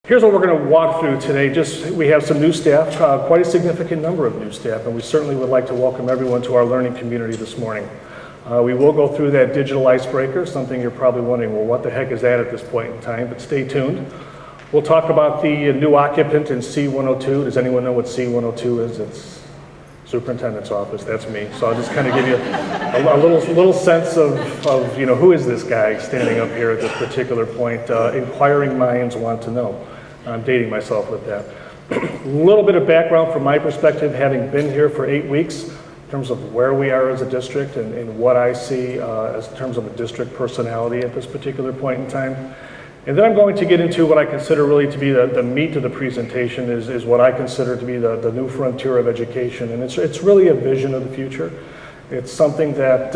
Here's what we're going to walk through today. We have some new staff, quite a significant number of new staff, and we certainly would like to welcome everyone to our learning community this morning. We will go through that digital icebreaker, something you're probably wondering, well, what the heck is that at this point in time? But stay tuned. We'll talk about the new occupant in C102. Does anyone know what C102 is? It's superintendent's office. That's me. So I'll just kind of give you a little sense of who is this guy standing up here at this particular point. Inquiring minds want to know. I'm dating myself with that. A little bit of background from my perspective, having been here for 8 weeks, in terms of where we are as a district and what I see as in terms of a district personality at this particular point in time. And then I'm going to get into what I consider really to be the meat of the presentation is what I consider to be the new frontier of education. And it's really a vision of the future. It's something that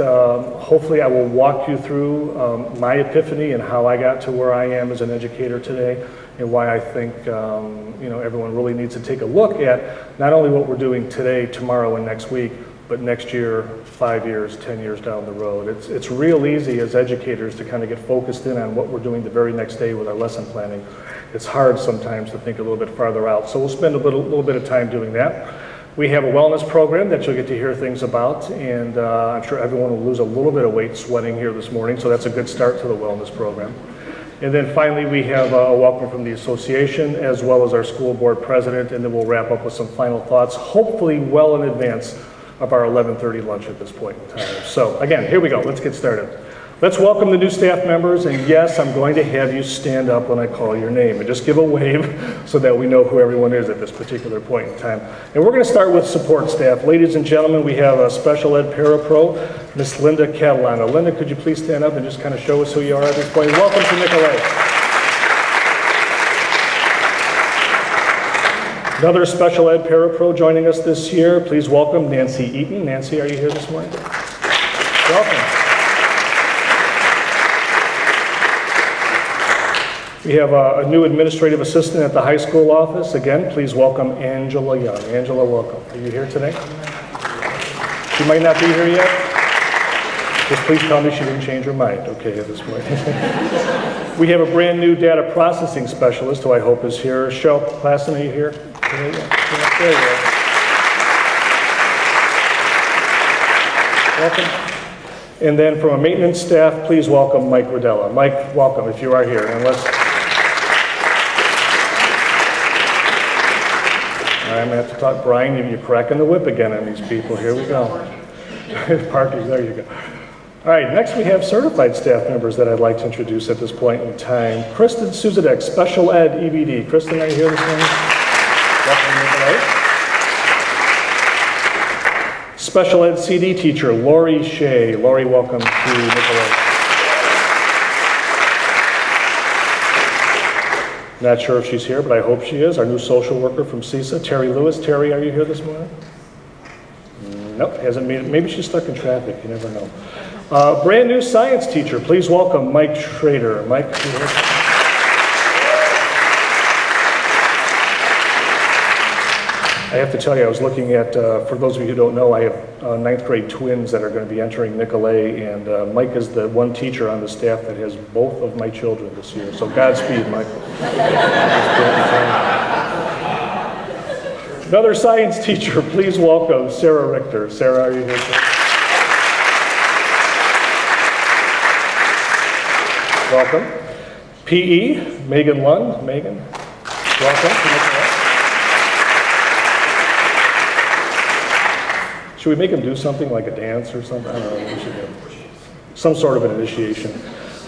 hopefully I will walk you through my epiphany and how I got to where I am as an educator today, and why I think everyone really needs to take a look at not only what we're doing today, tomorrow, and next week, but next year, 5 years, 10 years down the road. It's real easy as educators to kind of get focused in on what we're doing the very next day with our lesson planning. It's hard sometimes to think a little bit farther out. So we'll spend a little bit of time doing that. We have a wellness program that you'll get to hear things about, and I'm sure everyone will lose a little bit of weight sweating here this morning, so that's a good start to the wellness program. And then finally, we have a welcome from the association, as well as our school board president, and then we'll wrap up with some final thoughts, hopefully well in advance of our 11:30 lunch at this point in time. So again, here we go. Let's get started. Let's welcome the new staff members, and yes, I'm going to have you stand up when I call your name, and just give a wave so that we know who everyone is at this particular point in time. And we're going to start with support staff. Ladies and gentlemen, we have a special ed parapro, Miss Linda Catalano. Linda, could you please stand up and just kind of show us who you are at this point? Welcome to Nicolet. Another special ed parapro joining us this year. Please welcome Nancy Eaton. Nancy, are you here this morning? Welcome. We have a new administrative assistant at the high school office. Again, please welcome Angela Young. Angela, welcome. Are you here today? She might not be here yet. Just please tell me she didn't change her mind, okay, at this point. We have a brand new data processing specialist who I hope is here. Shel Klassen, are you here? There you go. Welcome. And then from a maintenance staff, please welcome Mike Rodella. Mike, welcome if you are here. I'm going to have to talk, Brian, you're cracking the whip again on these people. Here we go. Parking, there you go. All right, next we have certified staff members that I'd like to introduce at this point in time. Kristen Suzadek, Special Ed EBD. Kristen, are you here this morning? Welcome, Nicolet. Special Ed CD teacher, Lori Shea. Lori, welcome to Nicolet. Not sure if she's here, but I hope she is. Our new social worker from CISA, Terry Lewis. Terry, are you here this morning? Nope, hasn't made it. Maybe she's stuck in traffic, you never know. Brand new science teacher, please welcome Mike Schrader. Mike, are you here? I have to tell you, I was looking at, for those of you who don't know, I have ninth grade twins that are going to be entering Nicolet, and Mike is the one teacher on the staff that has both of my children this year. So Godspeed, Mike. Another science teacher, please welcome Sarah Richter. Sarah, are you here? Welcome. PE, Megan Lund. Megan, welcome to Nicolet. Should we make him do something like a dance or something? I don't know, we should do some sort of an initiation.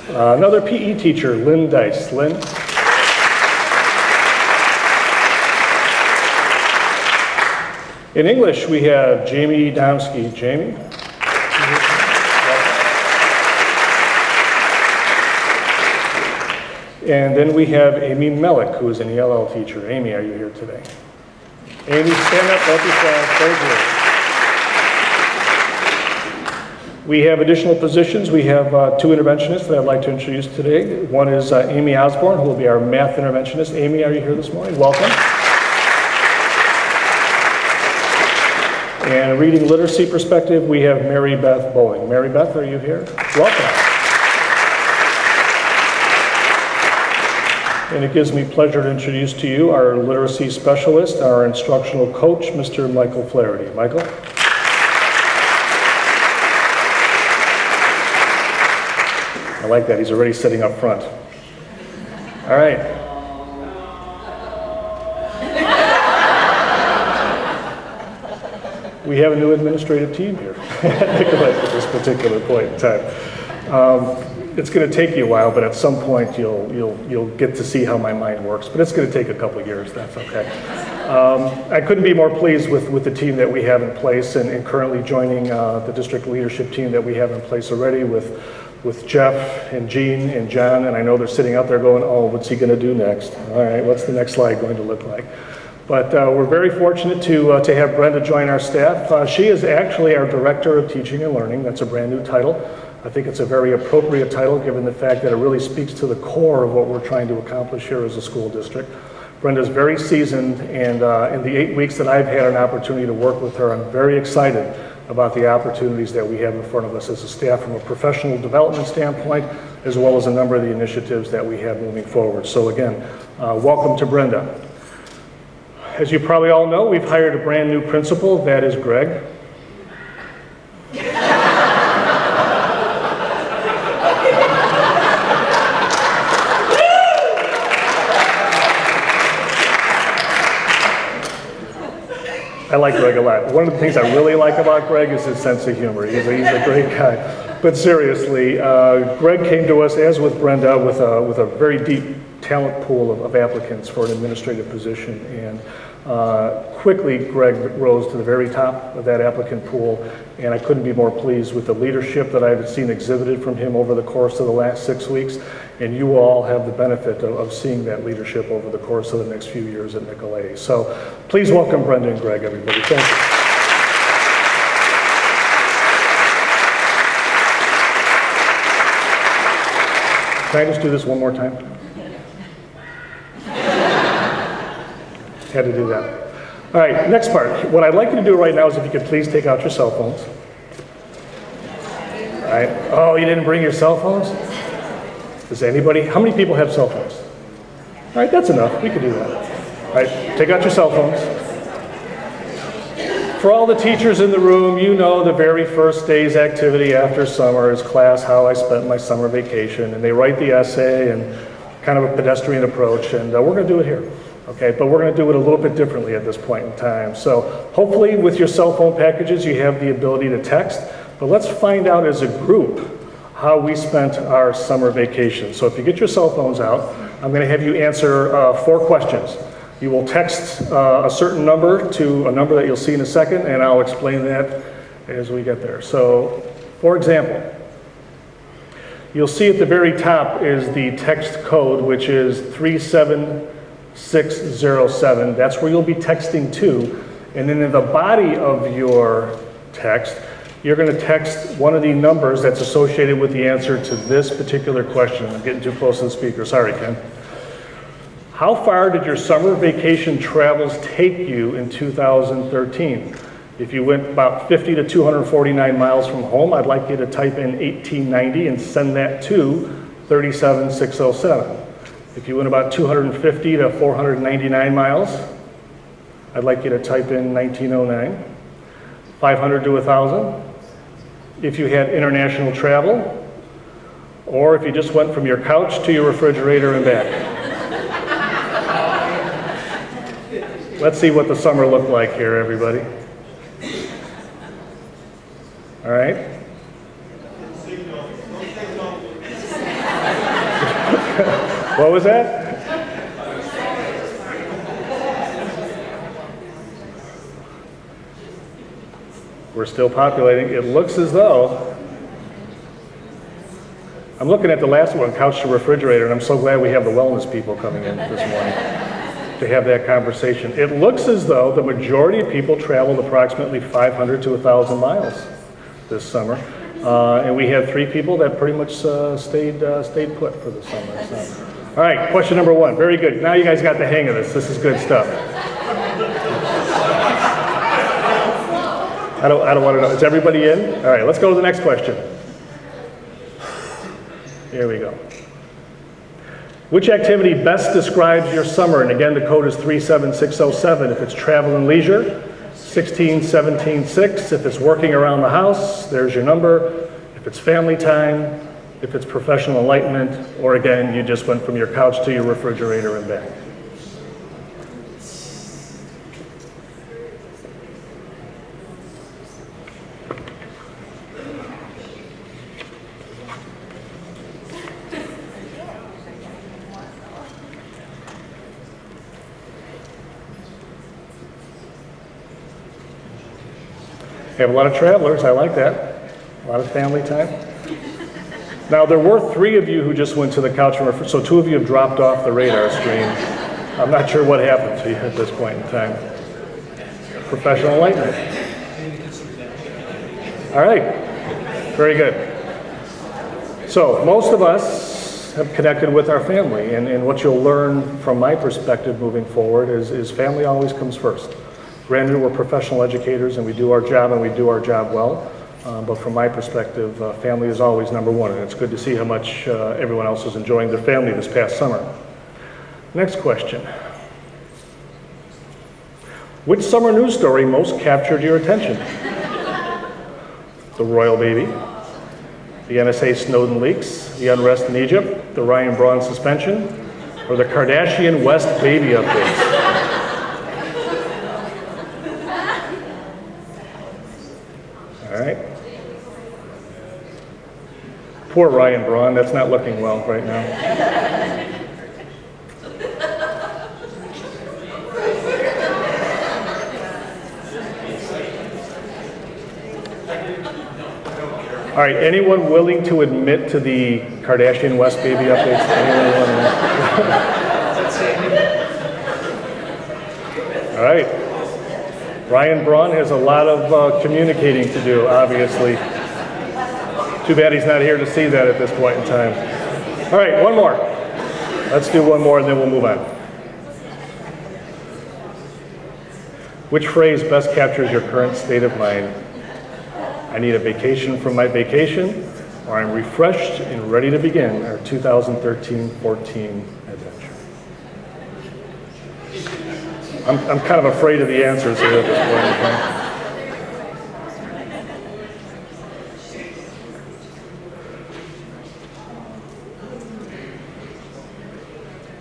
Another PE teacher, Lynn Dice. Lynn? In English, we have Jamie Domsky. Jamie? And then we have Amy Mellick, who is an ELL teacher. Amy, are you here today? Amy, stand up, help yourself. Very good. We have additional positions. We have two interventionists that I'd like to introduce today. One is Amy Osborne, who will be our math interventionist. Amy, are you here this morning? Welcome. And reading literacy perspective, we have Mary Beth Bowling. Mary Beth, are you here? Welcome. And it gives me pleasure to introduce to you our literacy specialist, our instructional coach, Mr. Michael Flaherty. Michael? I like that. He's already sitting up front. All right. We have a new administrative team here at Nicolet at this particular point in time. It's going to take you a while, but at some point you'll get to see how my mind works. But it's going to take a couple of years. That's okay. I couldn't be more pleased with the team that we have in place, and currently joining the district leadership team that we have in place already with Jeff and Jean and John. And I know they're sitting out there going, "Oh, what's he going to do next? All right, what's the next slide going to look like?" But we're very fortunate to have Brenda join our staff. She is actually our Director of Teaching and Learning. That's a brand new title. I think it's a very appropriate title given the fact that it really speaks to the core of what we're trying to accomplish here as a school district. Brenda's very seasoned, and in the 8 weeks that I've had an opportunity to work with her, I'm very excited about the opportunities that we have in front of us as a staff from a professional development standpoint, as well as a number of the initiatives that we have moving forward. So again, welcome to Brenda. As you probably all know, we've hired a brand new principal. That is Greg. I like Greg a lot. One of the things I really like about Greg is his sense of humor. He's a great guy. But seriously, Greg came to us, as with Brenda, with a very deep talent pool of applicants for an administrative position. And quickly, Greg rose to the very top of that applicant pool. And I couldn't be more pleased with the leadership that I've seen exhibited from him over the course of the last 6 weeks. And you all have the benefit of seeing that leadership over the course of the next few years at Nicolet. So please welcome Brenda and Greg, everybody. Thank you. Can I just do this one more time? Had to do that. All right, next part. What I'd like you to do right now is if you could please take out your cell phones. All right. Oh, you didn't bring your cell phones? Does anybody? How many people have cell phones? All right, that's enough. We can do that. All right, take out your cell phones. For all the teachers in the room, you know the very first day's activity after summer is class, how I spent my summer vacation. And they write the essay and kind of a pedestrian approach, and we're going to do it here. Okay, but we're going to do it a little bit differently at this point in time. So hopefully with your cell phone packages, you have the ability to text. But let's find out as a group how we spent our summer vacation. So if you get your cell phones out, I'm going to have you answer 4 questions. You will text a certain number to a number that you'll see in a second, and I'll explain that as we get there. So, for example, you'll see at the very top is the text code, which is 37607. That's where you'll be texting to. And then in the body of your text, you're going to text one of the numbers that's associated with the answer to this particular question. I'm getting too close to the speaker. Sorry, Ken. How far did your summer vacation travels take you in 2013? If you went about 50 to 249 miles from home, I'd like you to type in 1890 and send that to 37607. If you went about 250 to 499 miles, I'd like you to type in 1909. 500 to 1,000. If you had international travel, or if you just went from your couch to your refrigerator and back. Let's see what the summer looked like here, everybody. All right. What was that? We're still populating. It looks as though, I'm looking at the last one, couch to refrigerator, and I'm so glad we have the wellness people coming in this morning to have that conversation. It looks as though the majority of people traveled approximately 500 to 1,000 miles this summer. And we had 3 people that pretty much stayed put for the summer. So. All right, question number 1. Very good. Now you guys got the hang of this. This is good stuff. I don't want to know. Is everybody in? All right, let's go to the next question. Here we go. Which activity best describes your summer? And again, the code is 37607. If it's travel and leisure, 16176. If it's working around the house, there's your number. If it's family time, if it's professional enlightenment, or again, you just went from your couch to your refrigerator and back. We have a lot of travelers, I like that. A lot of family time. Now, there were 3 of you who just went to the couch and so 2 of you have dropped off the radar screen. I'm not sure what happened to you at this point in time. Professional enlightenment. All right, very good. So, most of us have connected with our family, and what you'll learn from my perspective moving forward is family always comes first. Granted, we're professional educators and we do our job and we do our job well, but from my perspective, family is always number one, and it's good to see how much everyone else is enjoying their family this past summer. Next question. Which summer news story most captured your attention? The royal baby, the NSA Snowden leaks, the unrest in Egypt, the Ryan Braun suspension, or the Kardashian West baby updates? All right. Poor Ryan Braun, that's not looking well right now. All right, anyone willing to admit to the Kardashian West baby updates? All right. Ryan Braun has a lot of communicating to do, obviously. Too bad he's not here to see that at this point in time. All right, one more. Let's do one more and then we'll move on. Which phrase best captures your current state of mind? I need a vacation from my vacation, or I'm refreshed and ready to begin our 2013-14 adventure. I'm kind of afraid of the answers here at this point in time.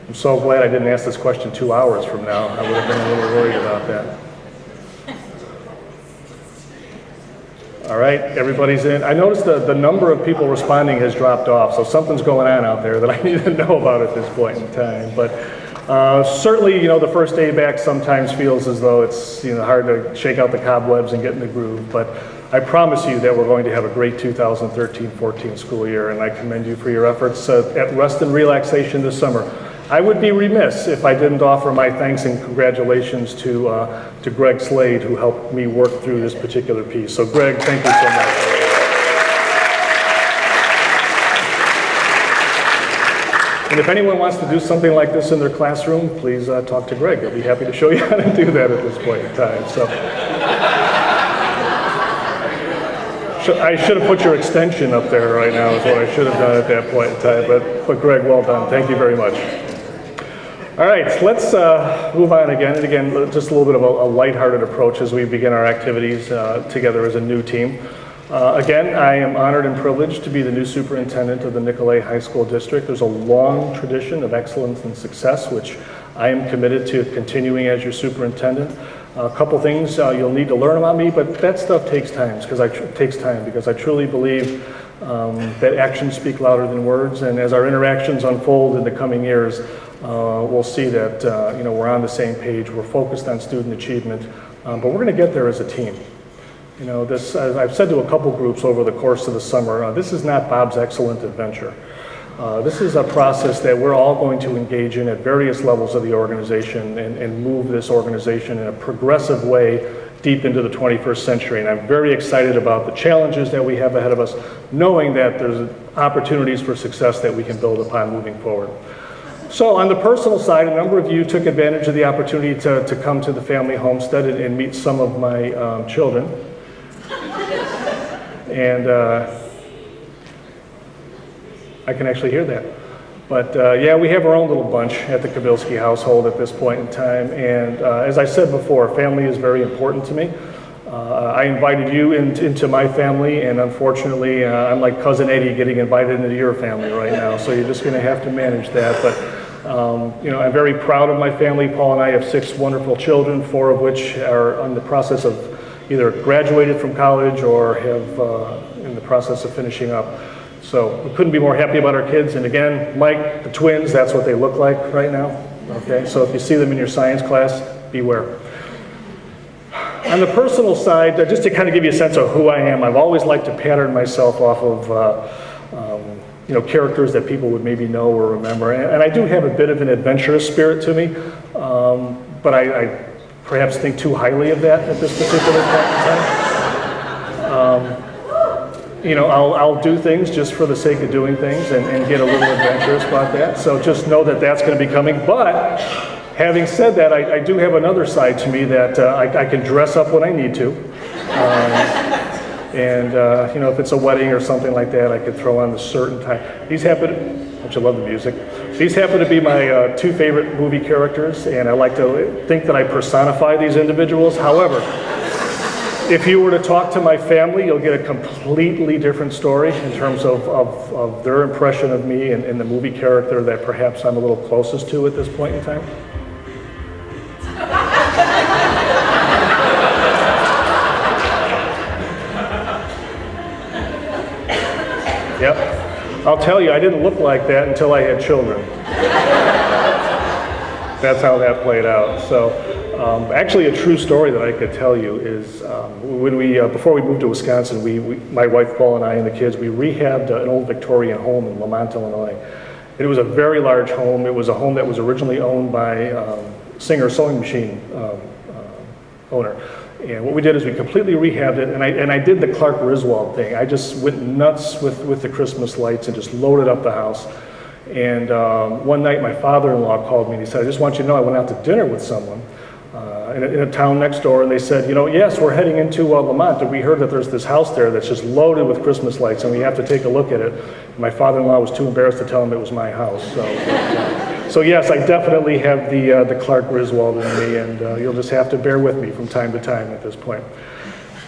I'm so glad I didn't ask this question 2 hours from now. I would have been a little worried about that. All right, everybody's in. I noticed the number of people responding has dropped off, so something's going on out there that I need to know about at this point in time. But certainly, the first day back sometimes feels as though it's hard to shake out the cobwebs and get in the groove. But I promise you that we're going to have a great 2013-14 school year, and I commend you for your efforts at rest and relaxation this summer. I would be remiss if I didn't offer my thanks and congratulations to Greg Slade, who helped me work through this particular piece. So Greg, thank you so much. And if anyone wants to do something like this in their classroom, please talk to Greg. He'll be happy to show you how to do that at this point in time. So, I should have put your extension up there right now is what I should have done at that point in time. But Greg, well done. Thank you very much. All right, let's move on again. And again, just a little bit of a lighthearted approach as we begin our activities together as a new team. Again, I am honored and privileged to be the new superintendent of the Nicolet High School District. There's a long tradition of excellence and success, which I am committed to continuing as your superintendent. A couple things you'll need to learn about me, but that stuff takes time because I truly believe that actions speak louder than words. And as our interactions unfold in the coming years, we'll see that we're on the same page. We're focused on student achievement, but we're going to get there as a team. This, as I've said to a couple groups over the course of the summer, this is not Bob's excellent adventure. This is a process that we're all going to engage in at various levels of the organization and move this organization in a progressive way deep into the 21st century. And I'm very excited about the challenges that we have ahead of us, knowing that there's opportunities for success that we can build upon moving forward. So on the personal side, a number of you took advantage of the opportunity to come to the family homestead and meet some of my children. And I can actually hear that. But yeah, we have our own little bunch at the Kobylski household at this point in time. And as I said before, family is very important to me. I invited you into my family, and unfortunately, I'm like Cousin Eddie getting invited into your family right now. So you're just going to have to manage that. But you know, I'm very proud of my family. Paul and I have 6 wonderful children, 4 of which are in the process of either graduated from college or have in the process of finishing up. So we couldn't be more happy about our kids. And again, Mike, the twins, that's what they look like right now. Okay, so if you see them in your science class, beware. On the personal side, just to kind of give you a sense of who I am, I've always liked to pattern myself off of you know, characters that people would maybe know or remember. And I do have a bit of an adventurous spirit to me, but I perhaps think too highly of that at this particular point in time. You know, I'll do things just for the sake of doing things and get a little adventurous about that. So just know that that's going to be coming. But having said that, I do have another side to me that I can dress up when I need to. And you know, if it's a wedding or something like that, I could throw on the shirt and tie. These happen, don't you love the music? These happen to be my 2 favorite movie characters, and I like to think that I personify these individuals. However, if you were to talk to my family, you'll get a completely different story in terms of their impression of me and the movie character that perhaps I'm a little closest to at this point in time. Yep. I'll tell you, I didn't look like that until I had children. That's how that played out. So, actually, a true story that I could tell you is when before we moved to Wisconsin, my wife Paul and I and the kids, we rehabbed an old Victorian home in Lamont, Illinois. It was a very large home. It was a home that was originally owned by Singer sewing machine owner. And what we did is we completely rehabbed it, and I did the Clark Griswold thing. I just went nuts with the Christmas lights and just loaded up the house. And one night my father-in-law called me and he said, I just want you to know I went out to dinner with someone in a town next door, and they said, you know, yes, we're heading into Lamont, and we heard that there's this house there that's just loaded with Christmas lights, and we have to take a look at it. And my father-in-law was too embarrassed to tell him it was my house. So yes, I definitely have the Clark Griswold in me, and you'll just have to bear with me from time to time at this point.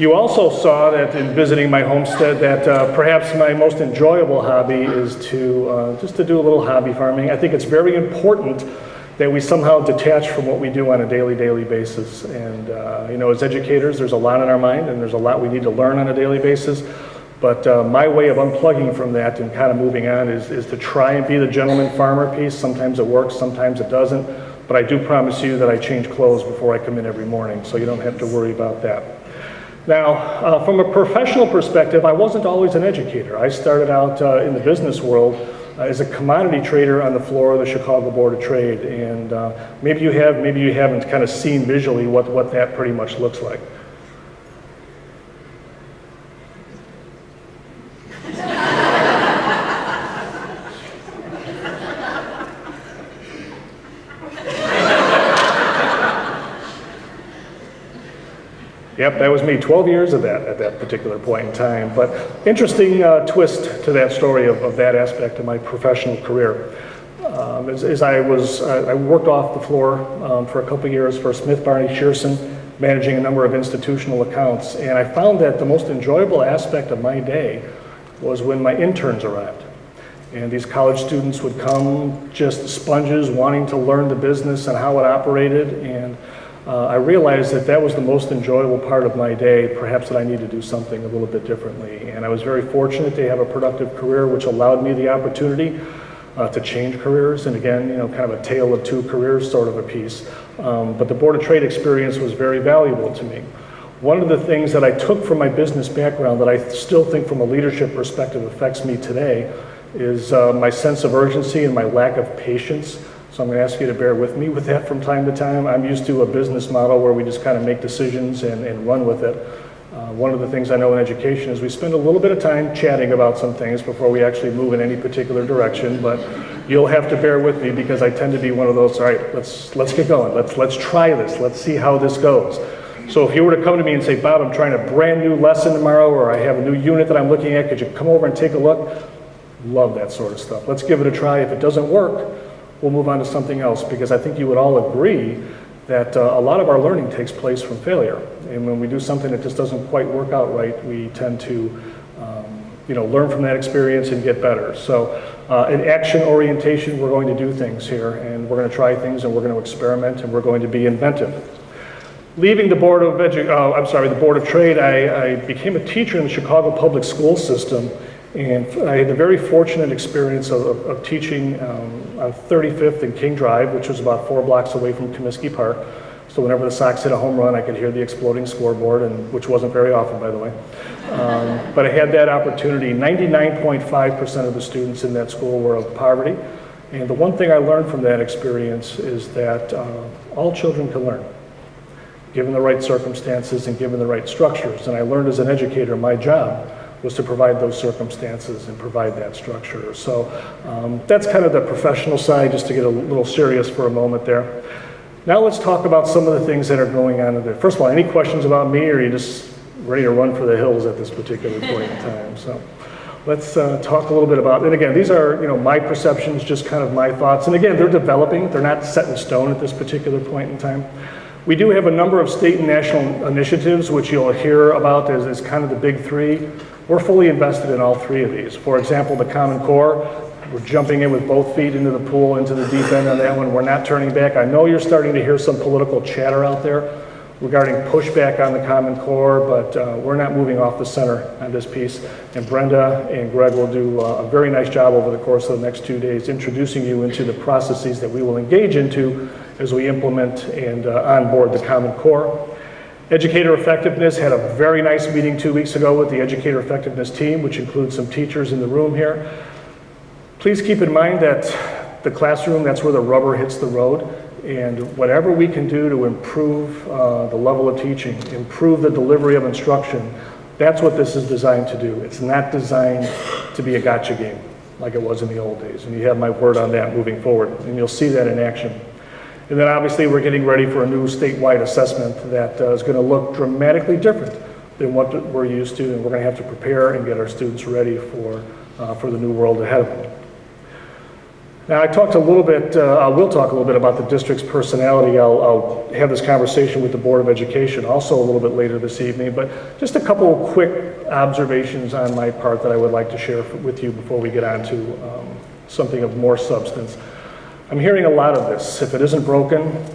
You also saw that in visiting my homestead that perhaps my most enjoyable hobby is just to do a little hobby farming. I think it's very important that we somehow detach from what we do on a daily basis. And you know, as educators, there's a lot on our mind, and there's a lot we need to learn on a daily basis. But my way of unplugging from that and kind of moving on is to try and be the gentleman farmer piece. Sometimes it works, sometimes it doesn't. But I do promise you that I change clothes before I come in every morning, so you don't have to worry about that. Now, from a professional perspective, I wasn't always an educator. I started out in the business world as a commodity trader on the floor of the Chicago Board of Trade. And maybe you have, maybe you haven't kind of seen visually what that pretty much looks like. Yep, that was me, 12 years of that at that particular point in time. But interesting twist to that story of that aspect of my professional career. I worked off the floor for a couple years for Smith Barney Shearson, managing a number of institutional accounts. And I found that the most enjoyable aspect of my day was when my interns arrived. And these college students would come just sponges wanting to learn the business and how it operated. And I realized that was the most enjoyable part of my day, perhaps that I need to do something a little bit differently. And I was very fortunate to have a productive career, which allowed me the opportunity to change careers. And again, you know, kind of a tale of 2 careers sort of a piece. But the Board of Trade experience was very valuable to me. One of the things that I took from my business background that I still think from a leadership perspective affects me today is my sense of urgency and my lack of patience. So I'm going to ask you to bear with me with that from time to time. I'm used to a business model where we just kind of make decisions and run with it. One of the things I know in education is we spend a little bit of time chatting about some things before we actually move in any particular direction, but you'll have to bear with me because I tend to be one of those, all right, let's get going. Let's try this. Let's see how this goes. So if you were to come to me and say, Bob, I'm trying a brand new lesson tomorrow, or I have a new unit that I'm looking at, could you come over and take a look? Love that sort of stuff. Let's give it a try. If it doesn't work, we'll move on to something else, because I think you would all agree that a lot of our learning takes place from failure. And when we do something that just doesn't quite work out right, we tend to learn from that experience and get better. So in action orientation, we're going to do things here, and we're going to try things, and we're going to experiment, and we're going to be inventive. Leaving the Board of Trade, I became a teacher in the Chicago public school system, and I had the very fortunate experience of teaching on 35th and King Drive, which was about 4 blocks away from Kobylski Park. So whenever the Sox hit a home run, I could hear the exploding scoreboard, which wasn't very often, by the way. But I had that opportunity. 99.5% of the students in that school were of poverty. And the one thing I learned from that experience is that all children can learn, given the right circumstances and given the right structures. And I learned as an educator, my job was to provide those circumstances and provide that structure. So that's kind of the professional side, just to get a little serious for a moment there. Now let's talk about some of the things that are going on in there. First of all, any questions about me, or are you just ready to run for the hills at this particular point in time? So let's talk a little bit about, and again, these are my perceptions, just kind of my thoughts. And again, they're developing, they're not set in stone at this particular point in time. We do have a number of state and national initiatives, which you'll hear about as kind of the big three. We're fully invested in all three of these. For example, the Common Core, we're jumping in with both feet into the pool, into the deep end on that one. We're not turning back. I know you're starting to hear some political chatter out there regarding pushback on the Common Core, but we're not moving off the center on this piece. And Brenda and Greg will do a very nice job over the course of the next 2 days introducing you into the processes that we will engage into as we implement and onboard the Common Core. Educator effectiveness, had a very nice meeting 2 weeks ago with the educator effectiveness team, which includes some teachers in the room here. Please keep in mind that the classroom, that's where the rubber hits the road, and whatever we can do to improve the level of teaching, improve the delivery of instruction, that's what this is designed to do. It's not designed to be a gotcha game like it was in the old days, and you have my word on that moving forward, and you'll see that in action. And then obviously we're getting ready for a new statewide assessment that is going to look dramatically different than what we're used to, and we're going to have to prepare and get our students ready for the new world ahead of them. Now I talked a little bit, I will talk a little bit about the district's personality. I'll have this conversation with the Board of Education also a little bit later this evening, but just a couple of quick observations on my part that I would like to share with you before we get on to something of more substance. I'm hearing a lot of this. If it isn't broken,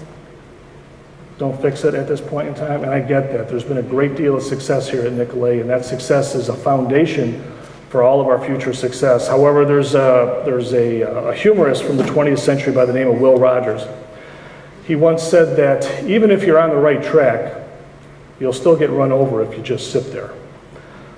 don't fix it at this point in time, and I get that. There's been a great deal of success here at Nicolet, and that success is a foundation for all of our future success. However, there's a humorist from the 20th century by the name of Will Rogers. He once said that even if you're on the right track, you'll still get run over if you just sit there.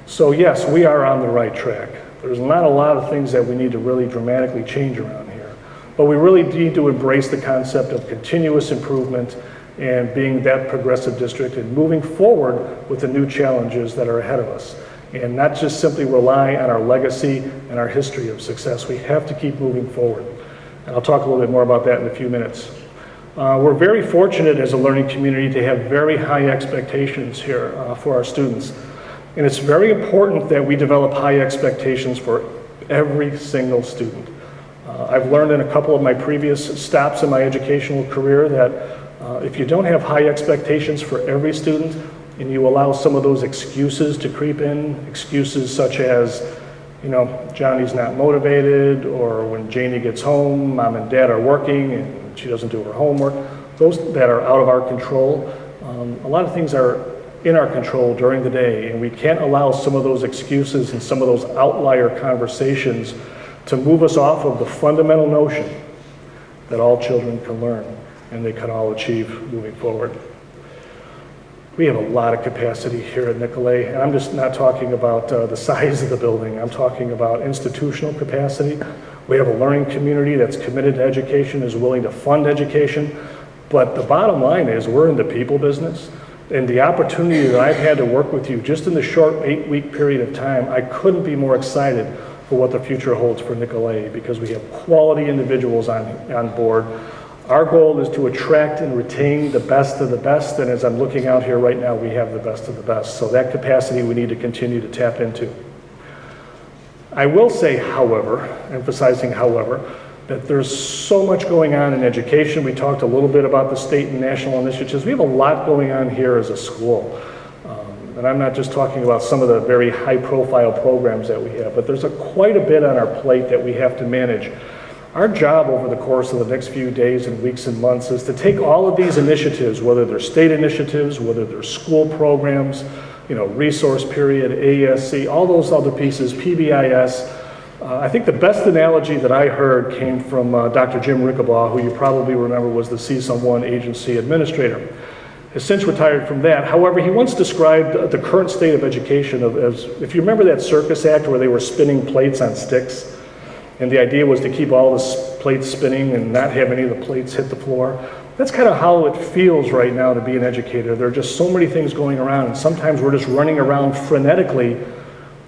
So yes, we are on the right track. There's not a lot of things that we need to really dramatically change around here, but we really need to embrace the concept of continuous improvement and being that progressive district and moving forward with the new challenges that are ahead of us. And not just simply rely on our legacy and our history of success. We have to keep moving forward. And I'll talk a little bit more about that in a few minutes. We're very fortunate as a learning community to have very high expectations here for our students. And it's very important that we develop high expectations for every single student. I've learned in a couple of my previous stops in my educational career that if you don't have high expectations for every student, and you allow some of those excuses to creep in, excuses such as, Johnny's not motivated, or when Janie gets home, mom and dad are working and she doesn't do her homework, those that are out of our control. A lot of things are in our control during the day, and we can't allow some of those excuses and some of those outlier conversations to move us off of the fundamental notion that all children can learn and they can all achieve moving forward. We have a lot of capacity here at Nicolet, and I'm just not talking about the size of the building. I'm talking about institutional capacity. We have a learning community that's committed to education, is willing to fund education, but the bottom line is we're in the people business, and the opportunity that I've had to work with you just in the short 8-week period of time, I couldn't be more excited for what the future holds for Nicolet, because we have quality individuals on board. Our goal is to attract and retain the best of the best, and as I'm looking out here right now, we have the best of the best. So that capacity we need to continue to tap into. I will say, however, emphasizing however, that there's so much going on in education. We talked a little bit about the state and national initiatives. We have a lot going on here as a school. And I'm not just talking about some of the very high-profile programs that we have, but there's quite a bit on our plate that we have to manage. Our job over the course of the next few days and weeks and months is to take all of these initiatives, whether they're state initiatives, whether they're school programs, resource period, AESC, all those other pieces, PBIS. I think the best analogy that I heard came from Dr. Jim Rickabaugh, who you probably remember was the CSUN 1 agency administrator. Has since retired from that. However, he once described the current state of education as, if you remember that circus act where they were spinning plates on sticks, and the idea was to keep all the plates spinning and not have any of the plates hit the floor. That's kind of how it feels right now to be an educator. There are just so many things going around, and sometimes we're just running around frenetically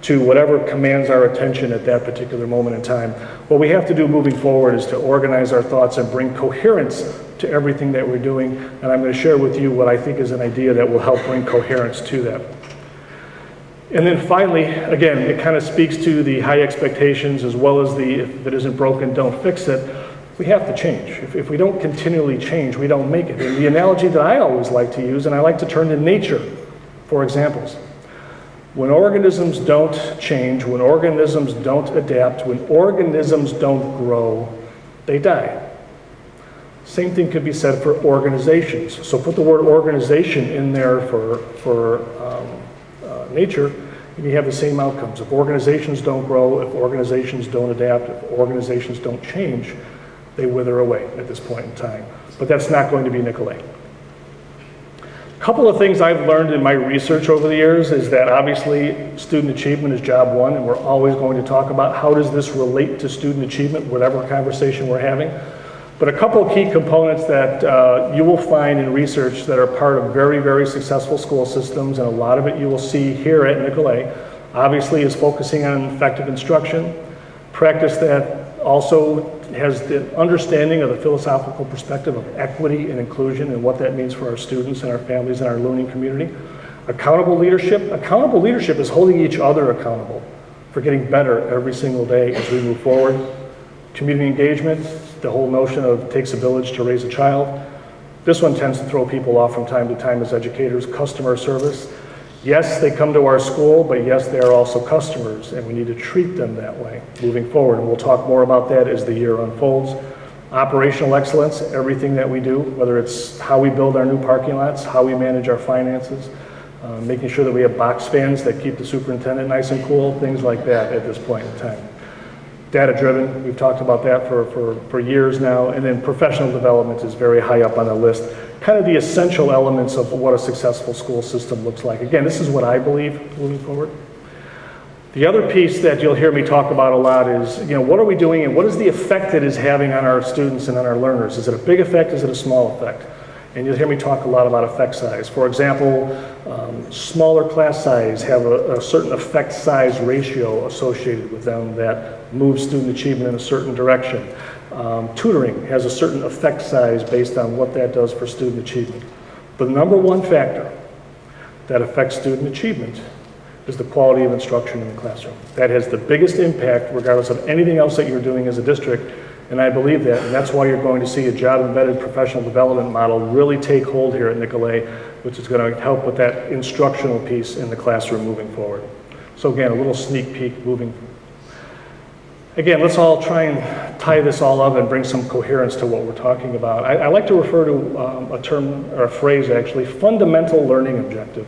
to whatever commands our attention at that particular moment in time. What we have to do moving forward is to organize our thoughts and bring coherence to everything that we're doing, and I'm going to share with you what I think is an idea that will help bring coherence to that. And then finally, again, it kind of speaks to the high expectations as well as the if it isn't broken, don't fix it. We have to change. If we don't continually change, we don't make it. And the analogy that I always like to use, and I like to turn to nature for examples. When organisms don't change, when organisms don't adapt, when organisms don't grow, they die. Same thing could be said for organizations. So put the word organization in there for nature, and you have the same outcomes. If organizations don't grow, if organizations don't adapt, if organizations don't change, they wither away at this point in time. But that's not going to be Nicolet. A couple of things I've learned in my research over the years is that obviously student achievement is job one, and we're always going to talk about how does this relate to student achievement, whatever conversation we're having. But a couple of key components that you will find in research that are part of very, very successful school systems, and a lot of it you will see here at Nicolet, obviously is focusing on effective instruction, practice that also has the understanding of the philosophical perspective of equity and inclusion and what that means for our students and our families and our learning community. Accountable leadership. Accountable leadership is holding each other accountable for getting better every single day as we move forward. Community engagement, the whole notion of it takes a village to raise a child. This one tends to throw people off from time to time as educators. Customer service. Yes, they come to our school, but yes, they are also customers, and we need to treat them that way moving forward. And we'll talk more about that as the year unfolds. Operational excellence, everything that we do, whether it's how we build our new parking lots, how we manage our finances, making sure that we have box fans that keep the superintendent nice and cool, things like that at this point in time. Data-driven, we've talked about that for years now, and then professional development is very high up on the list. Kind of the essential elements of what a successful school system looks like. Again, this is what I believe moving forward. The other piece that you'll hear me talk about a lot is, what are we doing and what is the effect it is having on our students and on our learners? Is it a big effect? Is it a small effect? And you'll hear me talk a lot about effect size. For example, smaller class size have a certain effect size ratio associated with them that moves student achievement in a certain direction. Tutoring has a certain effect size based on what that does for student achievement. The number one factor that affects student achievement is the quality of instruction in the classroom. That has the biggest impact regardless of anything else that you're doing as a district, and I believe that, and that's why you're going to see a job-embedded professional development model really take hold here at Nicolet, which is going to help with that instructional piece in the classroom moving forward. So again, a little sneak peek moving. Again, let's all try and tie this all up and bring some coherence to what we're talking about. I like to refer to a term, or a phrase actually, fundamental learning objective.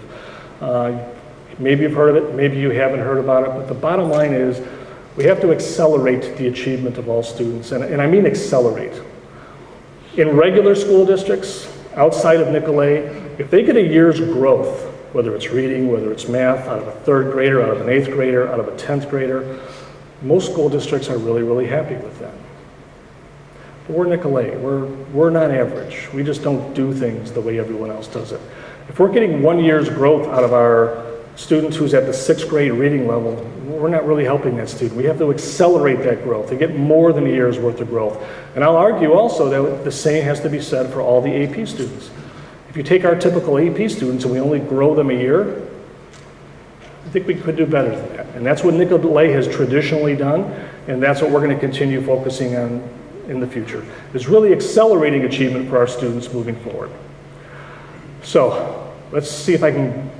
Maybe you've heard of it, maybe you haven't heard about it, but the bottom line is we have to accelerate the achievement of all students, and I mean accelerate. In regular school districts, outside of Nicolet, if they get a year's growth, whether it's reading, whether it's math, out of a third grader, out of an eighth grader, out of a 10th grader, most school districts are really, really happy with that. But we're Nicolet, we're not average. We just don't do things the way everyone else does it. If we're getting 1 year's growth out of our students who's at the 6th grade reading level, we're not really helping that student. We have to accelerate that growth to get more than a year's worth of growth. And I'll argue also that the same has to be said for all the AP students. If you take our typical AP students and we only grow them a year, I think we could do better than that. And that's what Nicolet has traditionally done, and that's what we're going to continue focusing on in the future, is really accelerating achievement for our students moving forward. So let's see if I can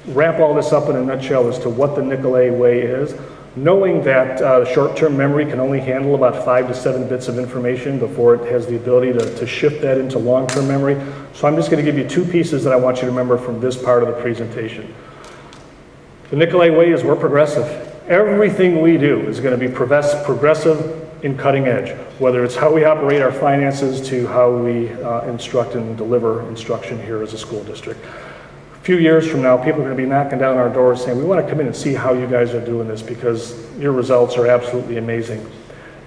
wrap all this up in a nutshell as to what the Nicolet way is. Knowing that short-term memory can only handle about 5 to 7 bits of information before it has the ability to shift that into long-term memory. So I'm just going to give you 2 pieces that I want you to remember from this part of the presentation. The Nicolet way is we're progressive. Everything we do is going to be progressive and cutting edge, whether it's how we operate our finances to how we instruct and deliver instruction here as a school district. A few years from now, people are going to be knocking down our doors saying, we want to come in and see how you guys are doing this because your results are absolutely amazing.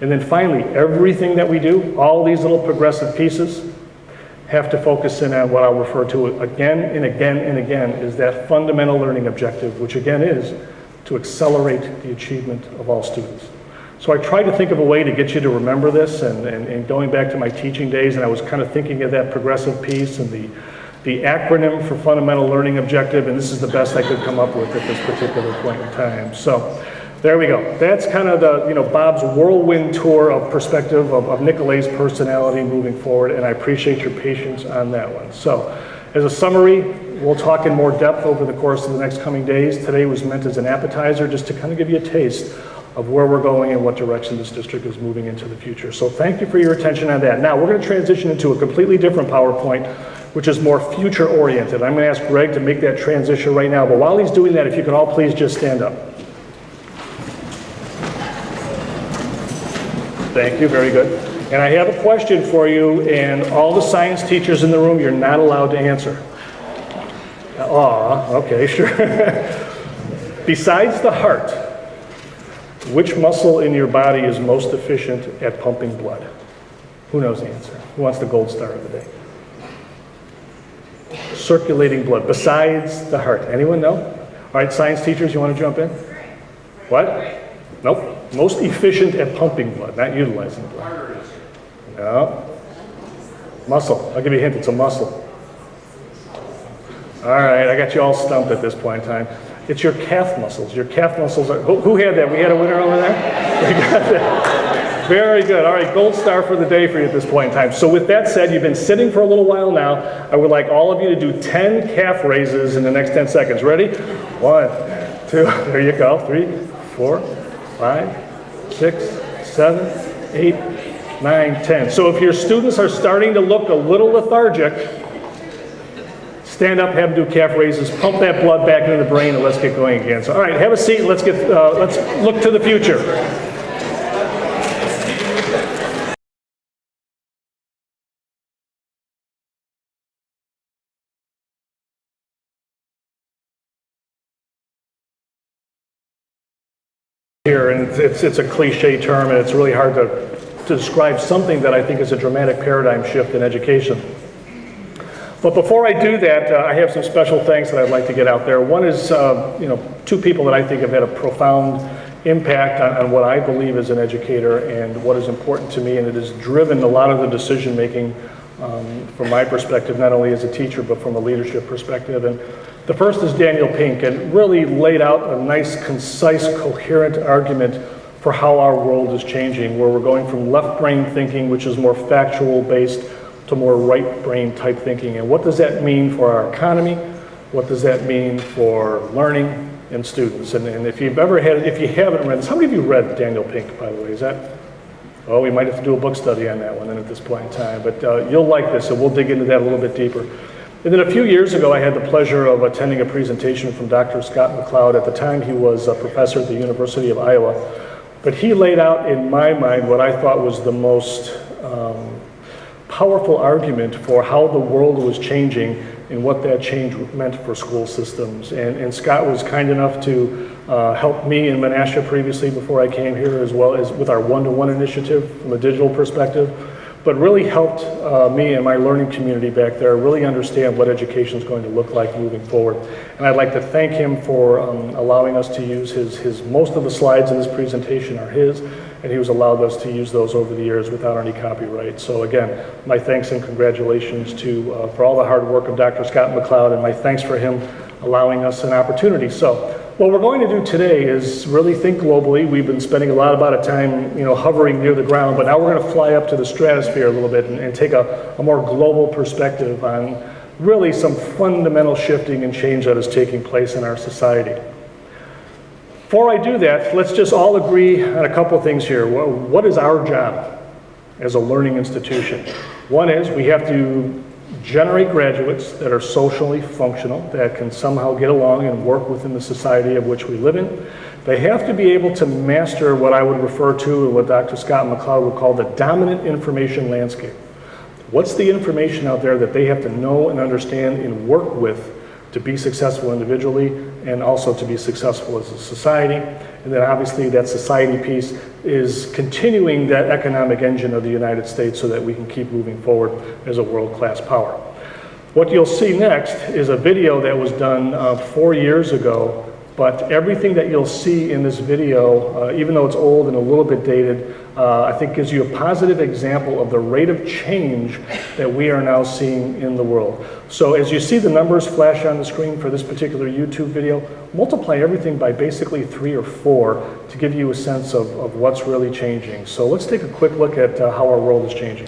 And then finally, everything that we do, all these little progressive pieces, have to focus in on what I'll refer to again and again and again is that fundamental learning objective, which again is to accelerate the achievement of all students. So I tried to think of a way to get you to remember this, and going back to my teaching days, and I was kind of thinking of that progressive piece and the acronym for fundamental learning objective, and this is the best I could come up with at this particular point in time. So there we go. That's kind of the, Bob's whirlwind tour of perspective of Nicolet's personality moving forward, and I appreciate your patience on that one. So as a summary, we'll talk in more depth over the course of the next coming days. Today was meant as an appetizer just to kind of give you a taste of where we're going and what direction this district is moving into the future. So thank you for your attention on that. Now we're going to transition into a completely different PowerPoint, which is more future oriented. I'm going to ask Greg to make that transition right now, but while he's doing that, if you could all please just stand up. Thank you, very good. And I have a question for you, and all the science teachers in the room, you're not allowed to answer. Okay, sure. Besides the heart, which muscle in your body is most efficient at pumping blood? Who knows the answer? Who wants the gold star of the day? Circulating blood, besides the heart. Anyone know? All right, science teachers, you want to jump in? What? Nope. Most efficient at pumping blood, not utilizing blood. No. Muscle. I'll give you a hint, it's a muscle. All right, I got you all stumped at this point in time. It's your calf muscles. Your calf muscles are, who had that? We had a winner over there? We got that. Very good. All right, gold star for the day for you at this point in time. So with that said, you've been sitting for a little while now. I would like all of you to do 10 calf raises in the next 10 seconds. Ready? 1, 2, there you go. 3, 4, 5, 6, 7, 8, 9, 10. So if your students are starting to look a little lethargic, stand up, have them do calf raises, pump that blood back into the brain, and let's get going again. So all right, have a seat and let's look to the future. Here, and it's a cliche term, and it's really hard to describe something that I think is a dramatic paradigm shift in education. But before I do that, I have some special thanks that I'd like to get out there. One is, 2 people that I think have had a profound impact on what I believe as an educator and what is important to me, and it has driven a lot of the decision making from my perspective, not only as a teacher, but from a leadership perspective. And the first is Daniel Pink, and really laid out a nice, concise, coherent argument for how our world is changing, where we're going from left brain thinking, which is more factual based, to more right brain type thinking. And what does that mean for our economy? What does that mean for learning and students? And if you haven't read this, how many of you read Daniel Pink, by the way? Is that, we might have to do a book study on that one then at this point in time, but you'll like this, so we'll dig into that a little bit deeper. And then a few years ago, I had the pleasure of attending a presentation from Dr. Scott McLeod. At the time, he was a professor at the University of Iowa, but he laid out in my mind what I thought was the most powerful argument for how the world was changing and what that change meant for school systems. And Scott was kind enough to help me in Menasha previously before I came here, as well as with our one-to-one initiative from a digital perspective, but really helped me and my learning community back there really understand what education is going to look like moving forward. And I'd like to thank him for allowing us to use his most of the slides in this presentation are his, and he was allowed us to use those over the years without any copyright. So again, my thanks and congratulations for all the hard work of Dr. Scott McLeod, and my thanks for him allowing us an opportunity. So what we're going to do today is really think globally. We've been spending a lot of time, hovering near the ground, but now we're going to fly up to the stratosphere a little bit and take a more global perspective on really some fundamental shifting and change that is taking place in our society. Before I do that, let's just all agree on a couple things here. What is our job as a learning institution? One is we have to generate graduates that are socially functional, that can somehow get along and work within the society of which we live in. They have to be able to master what I would refer to, what Dr. Scott McLeod would call the dominant information landscape. What's the information out there that they have to know and understand and work with to be successful individually and also to be successful as a society? And then obviously that society piece is continuing that economic engine of the United States so that we can keep moving forward as a world-class power. What you'll see next is a video that was done 4 years ago, but everything that you'll see in this video, even though it's old and a little bit dated, I think gives you a positive example of the rate of change that we are now seeing in the world. So as you see the numbers flash on the screen for this particular YouTube video, multiply everything by basically 3 or 4 to give you a sense of what's really changing. So let's take a quick look at how our world is changing.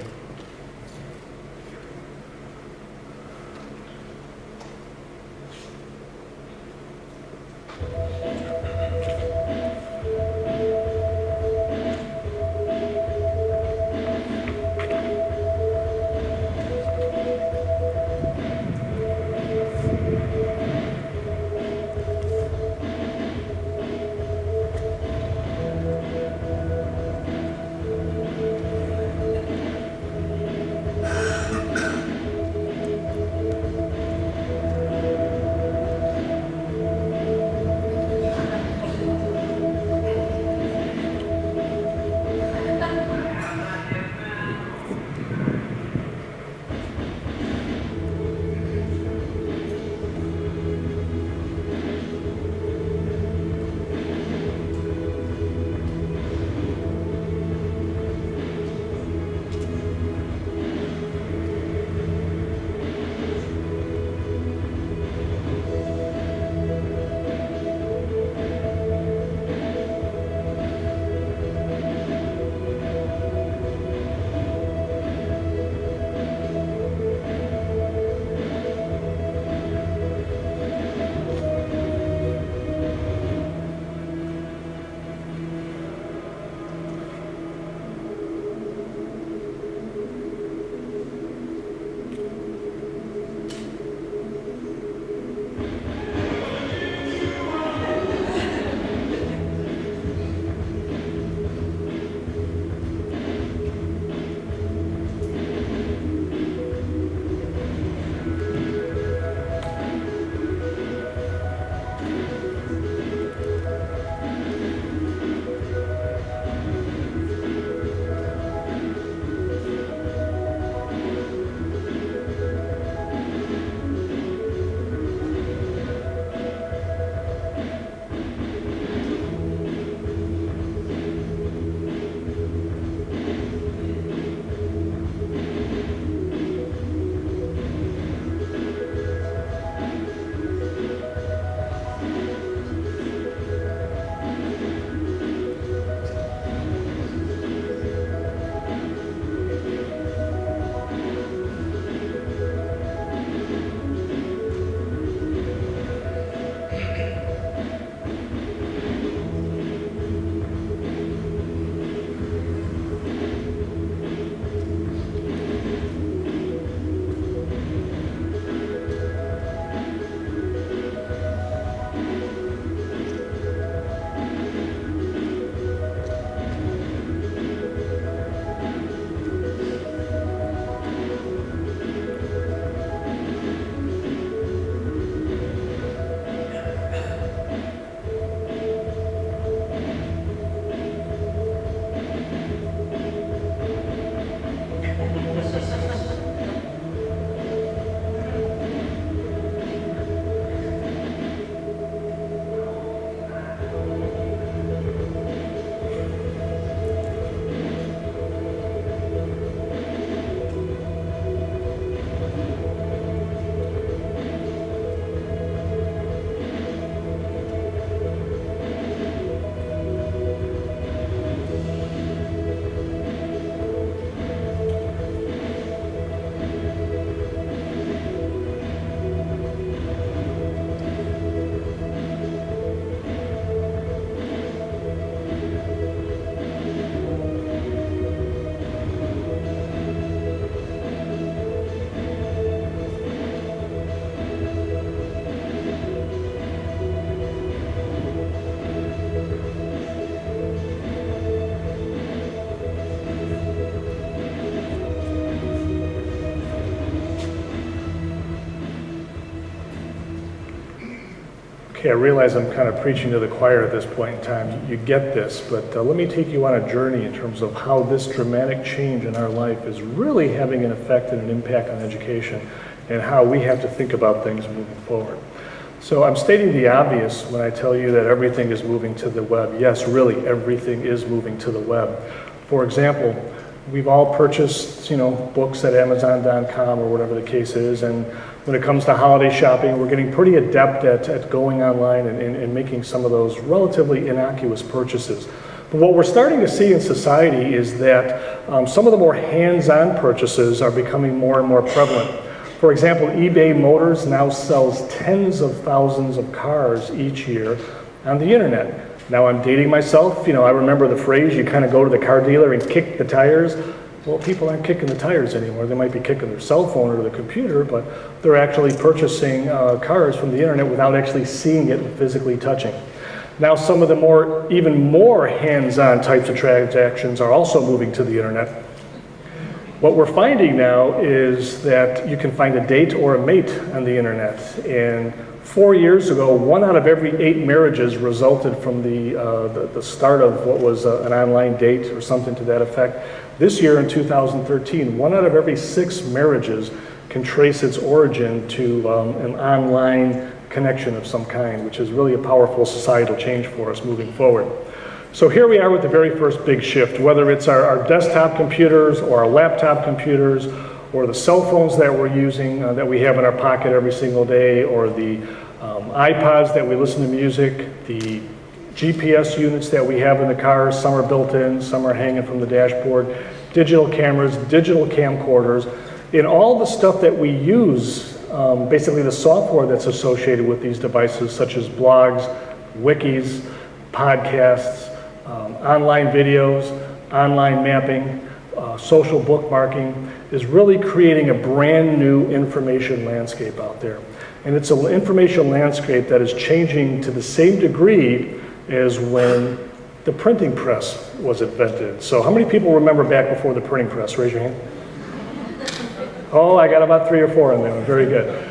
Okay, I realize I'm kind of preaching to the choir at this point in time. You get this, but let me take you on a journey in terms of how this dramatic change in our life is really having an effect and an impact on education and how we have to think about things moving forward. So I'm stating the obvious when I tell you that everything is moving to the web. Yes, really, everything is moving to the web. For example, we've all purchased, books at Amazon.com or whatever the case is, and when it comes to holiday shopping, we're getting pretty adept at going online and making some of those relatively innocuous purchases. But what we're starting to see in society is that some of the more hands-on purchases are becoming more and more prevalent. For example, eBay Motors now sells tens of thousands of cars each year on the internet. Now I'm dating myself, I remember the phrase, you kind of go to the car dealer and kick the tires. Well, people aren't kicking the tires anymore. They might be kicking their cell phone or the computer, but they're actually purchasing cars from the internet without actually seeing it and physically touching. Now some of the even more hands-on types of transactions are also moving to the internet. What we're finding now is that you can find a date or a mate on the internet. And 4 years ago, 1 out of every 8 marriages resulted from the start of what was an online date or something to that effect. This year in 2013, 1 out of every 6 marriages can trace its origin to an online connection of some kind, which is really a powerful societal change for us moving forward. So here we are with the very first big shift, whether it's our desktop computers or our laptop computers or the cell phones that we're using, that we have in our pocket every single day, or the iPods that we listen to music, the GPS units that we have in the cars. Some are built in, some are hanging from the dashboard, digital cameras, digital camcorders, in all the stuff that we use, basically the software that's associated with these devices, such as blogs, wikis, podcasts, online videos, online mapping, social bookmarking, is really creating a brand new information landscape out there. And it's an information landscape that is changing to the same degree as when the printing press was invented. So how many people remember back before the printing press? Raise your hand. Oh, I got about 3 or 4 on that one. Very good.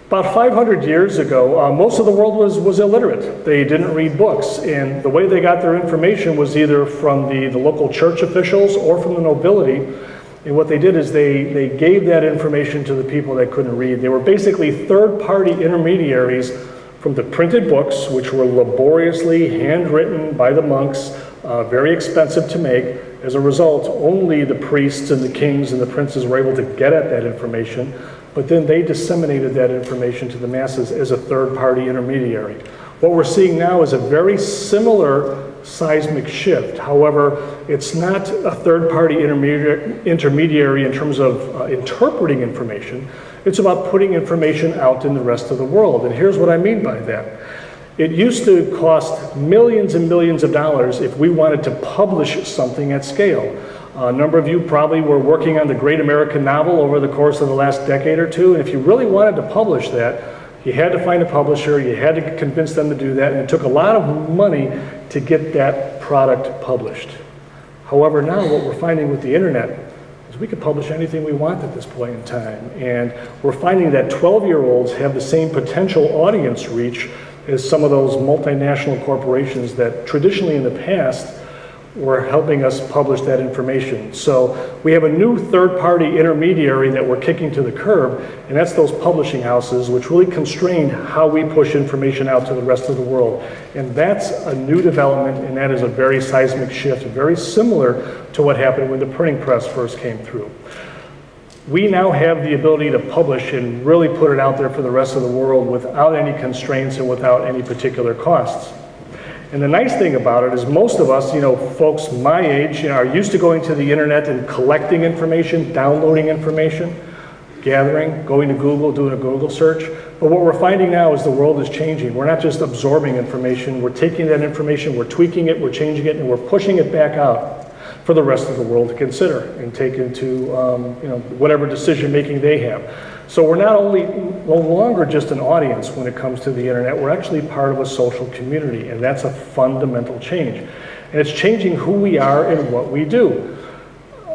About 500 years ago, most of the world was illiterate. They didn't read books, and the way they got their information was either from the local church officials or from the nobility. And what they did is they gave that information to the people that couldn't read. They were basically third-party intermediaries from the printed books, which were laboriously handwritten by the monks, very expensive to make. As a result, only the priests and the kings and the princes were able to get at that information, but then they disseminated that information to the masses as a third-party intermediary. What we're seeing now is a very similar seismic shift. However, it's not a third-party intermediary in terms of interpreting information. It's about putting information out in the rest of the world. And here's what I mean by that. It used to cost millions and millions of dollars if we wanted to publish something at scale. A number of you probably were working on the Great American Novel over the course of the last decade or two, and if you really wanted to publish that, you had to find a publisher, you had to convince them to do that, and it took a lot of money to get that product published. However, now what we're finding with the internet is we can publish anything we want at this point in time, and we're finding that 12-year-olds have the same potential audience reach as some of those multinational corporations that traditionally in the past were helping us publish that information. So we have a new third-party intermediary that we're kicking to the curb, and that's those publishing houses, which really constrain how we push information out to the rest of the world. And that's a new development, and that is a very seismic shift, very similar to what happened when the printing press first came through. We now have the ability to publish and really put it out there for the rest of the world without any constraints and without any particular costs. And the nice thing about it is most of us, folks my age, are used to going to the internet and collecting information, downloading information, gathering, going to Google, doing a Google search. But what we're finding now is the world is changing. We're not just absorbing information, we're taking that information, we're tweaking it, we're changing it, and we're pushing it back out for the rest of the world to consider and take into whatever decision making they have. So we're no longer just an audience when it comes to the internet, we're actually part of a social community, and that's a fundamental change. And it's changing who we are and what we do.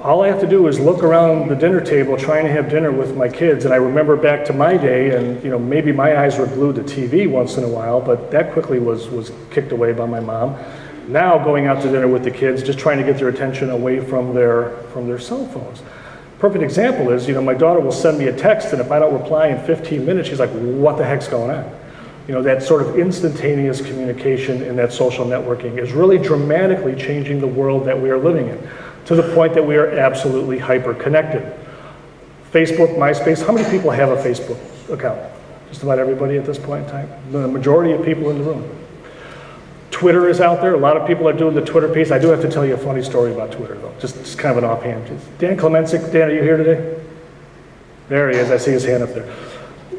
All I have to do is look around the dinner table trying to have dinner with my kids, and I remember back to my day, and maybe my eyes were glued to TV once in a while, but that quickly was kicked away by my mom. Now going out to dinner with the kids, just trying to get their attention away from their cell phones. Perfect example is, my daughter will send me a text, and if I don't reply in 15 minutes, she's like, what the heck's going on? That sort of instantaneous communication and that social networking is really dramatically changing the world that we are living in, to the point that we are absolutely hyper-connected. Facebook, MySpace, how many people have a Facebook account? Just about everybody at this point in time? The majority of people in the room. Twitter is out there. A lot of people are doing the Twitter piece. I do have to tell you a funny story about Twitter, though. Just kind of an offhand piece. Dan Klemenczyk, Dan, are you here today? There he is. I see his hand up there.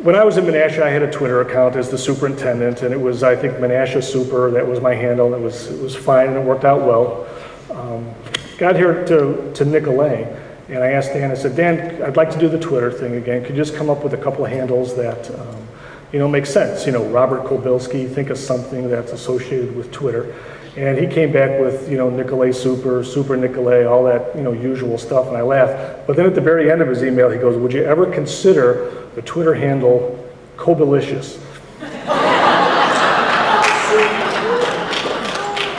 When I was in Menasha, I had a Twitter account as the superintendent, and it was, I think, Menasha Super. That was my handle. It was fine, and it worked out well. Got here to Nicolet, and I asked Dan, I said, Dan, I'd like to do the Twitter thing again. Could you just come up with a couple of handles that make sense? Robert Kobylski, think of something that's associated with Twitter. And he came back with, Nicolet Super, Super Nicolet, all that, usual stuff, and I laughed. But then at the very end of his email, he goes, would you ever consider the Twitter handle Kobylicious?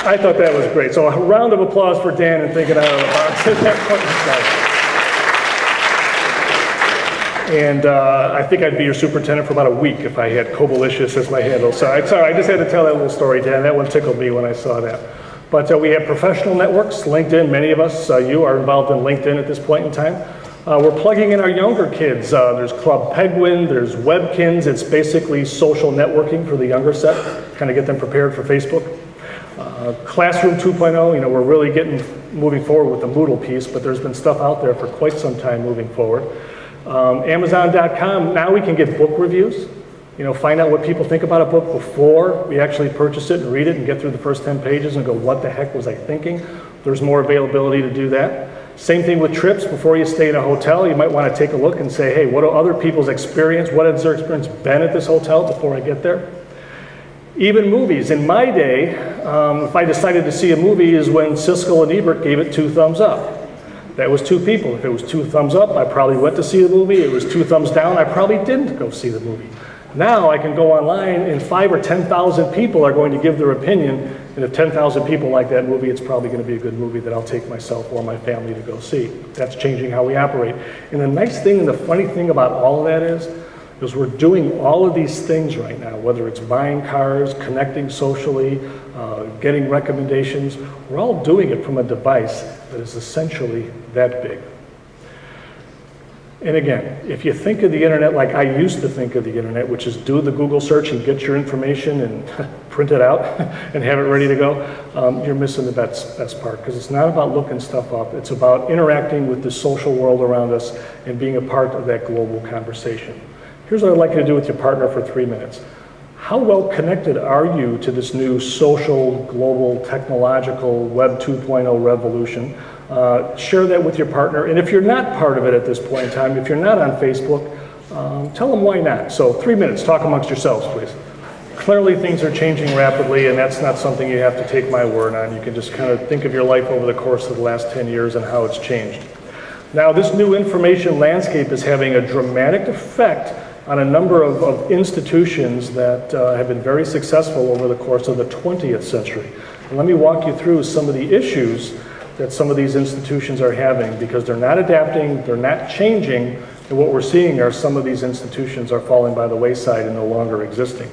I thought that was great. So a round of applause for Dan and thinking out of the box at that point in time. And I think I'd be your superintendent for about a week if I had Kobylicious as my handle. So I just had to tell that little story, Dan. That one tickled me when I saw that. But we have professional networks, LinkedIn. Many of us, you are involved in LinkedIn at this point in time. We're plugging in our younger kids. There's Club Penguin, there's Webkins. It's basically social networking for the younger set, kind of get them prepared for Facebook. Classroom 2.0, we're really moving forward with the Moodle piece, but there's been stuff out there for quite some time moving forward. Amazon.com, now we can get book reviews, find out what people think about a book before we actually purchase it and read it and get through the first 10 pages and go, what the heck was I thinking? There's more availability to do that. Same thing with trips. Before you stay in a hotel, you might want to take a look and say, hey, what are other people's experience? What has their experience been at this hotel before I get there? Even movies. In my day, if I decided to see a movie is when Siskel and Ebert gave it 2 thumbs up. That was 2 people. If it was 2 thumbs up, I probably went to see the movie. If it was 2 thumbs down, I probably didn't go see the movie. Now I can go online and 5,000 or 10,000 people are going to give their opinion, and if 10,000 people like that movie, it's probably going to be a good movie that I'll take myself or my family to go see. That's changing how we operate. And the nice thing and the funny thing about all of that is we're doing all of these things right now, whether it's buying cars, connecting socially, getting recommendations, we're all doing it from a device that is essentially that big. And again, if you think of the internet like I used to think of the internet, which is do the Google search and get your information and print it out and have it ready to go, you're missing the best part, because it's not about looking stuff up. It's about interacting with the social world around us and being a part of that global conversation. Here's what I'd like you to do with your partner for 3 minutes. How well connected are you to this new social, global, technological Web 2.0 revolution? Share that with your partner. And if you're not part of it at this point in time, if you're not on Facebook, tell them why not. So 3 minutes, talk amongst yourselves, please. Clearly things are changing rapidly, and that's not something you have to take my word on. You can just kind of think of your life over the course of the last 10 years and how it's changed. Now, this new information landscape is having a dramatic effect on a number of institutions that have been very successful over the course of the 20th century. And let me walk you through some of the issues that some of these institutions are having, because they're not adapting, they're not changing, and what we're seeing are some of these institutions are falling by the wayside and no longer existing.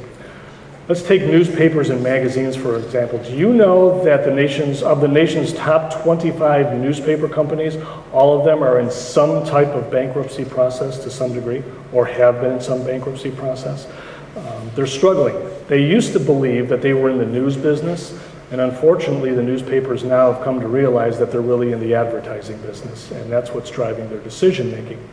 Let's take newspapers and magazines, for example. Do you know that the nation's top 25 newspaper companies, all of them are in some type of bankruptcy process to some degree, or have been in some bankruptcy process? They're struggling. They used to believe that they were in the news business, and unfortunately the newspapers now have come to realize that they're really in the advertising business, and that's what's driving their decision making.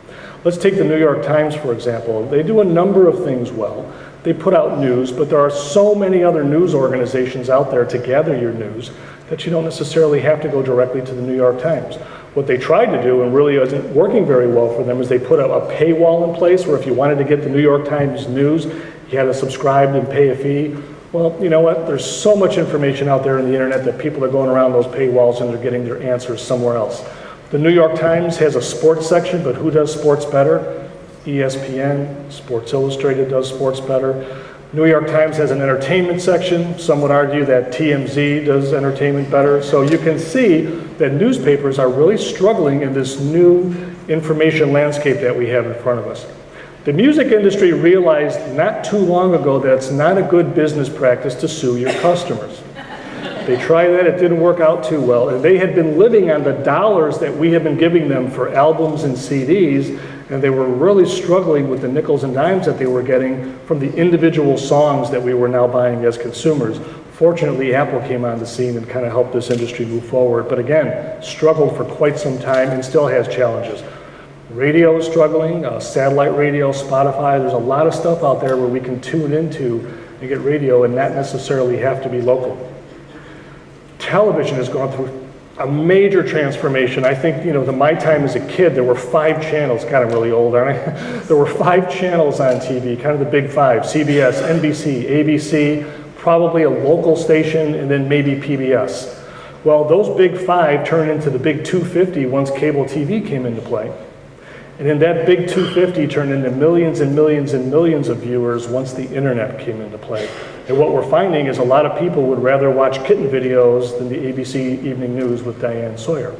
Let's take the New York Times, for example. They do a number of things well. They put out news, but there are so many other news organizations out there to gather your news that you don't necessarily have to go directly to the New York Times. What they tried to do, and really isn't working very well for them, is they put a paywall in place where if you wanted to get the New York Times news, you had to subscribe and pay a fee. Well, you know what? There's so much information out there on the internet that people are going around those paywalls and they're getting their answers somewhere else. The New York Times has a sports section, but who does sports better? ESPN, Sports Illustrated does sports better. New York Times has an entertainment section. Some would argue that TMZ does entertainment better. So you can see that newspapers are really struggling in this new information landscape that we have in front of us. The music industry realized not too long ago that it's not a good business practice to sue your customers. They tried that, it didn't work out too well, and they had been living on the dollars that we had been giving them for albums and CDs, and they were really struggling with the nickels and dimes that they were getting from the individual songs that we were now buying as consumers. Fortunately, Apple came on the scene and kind of helped this industry move forward, but again, struggled for quite some time and still has challenges. Radio is struggling, satellite radio, Spotify, there's a lot of stuff out there where we can tune into and get radio and not necessarily have to be local. Television has gone through a major transformation. I think, my time as a kid, there were 5 channels, kind of really old, aren't I? There were 5 channels on TV, kind of the big 5, CBS, NBC, ABC, probably a local station, and then maybe PBS. Well, those big 5 turned into the big 250 once cable TV came into play. And then that big 250 turned into millions and millions and millions of viewers once the internet came into play. And what we're finding is a lot of people would rather watch kitten videos than the ABC Evening News with Diane Sawyer.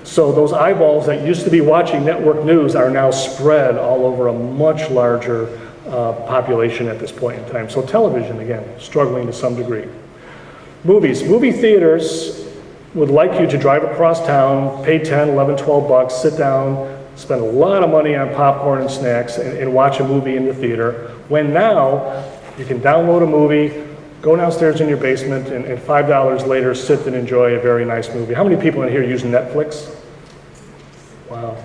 So those eyeballs that used to be watching network news are now spread all over a much larger population at this point in time. So television, again, struggling to some degree. Movies. Movie theaters would like you to drive across town, pay 10, 11, 12 bucks, sit down, spend a lot of money on popcorn and snacks and watch a movie in the theater, when now you can download a movie, go downstairs in your basement, and $5 later sit and enjoy a very nice movie. How many people in here use Netflix? Wow.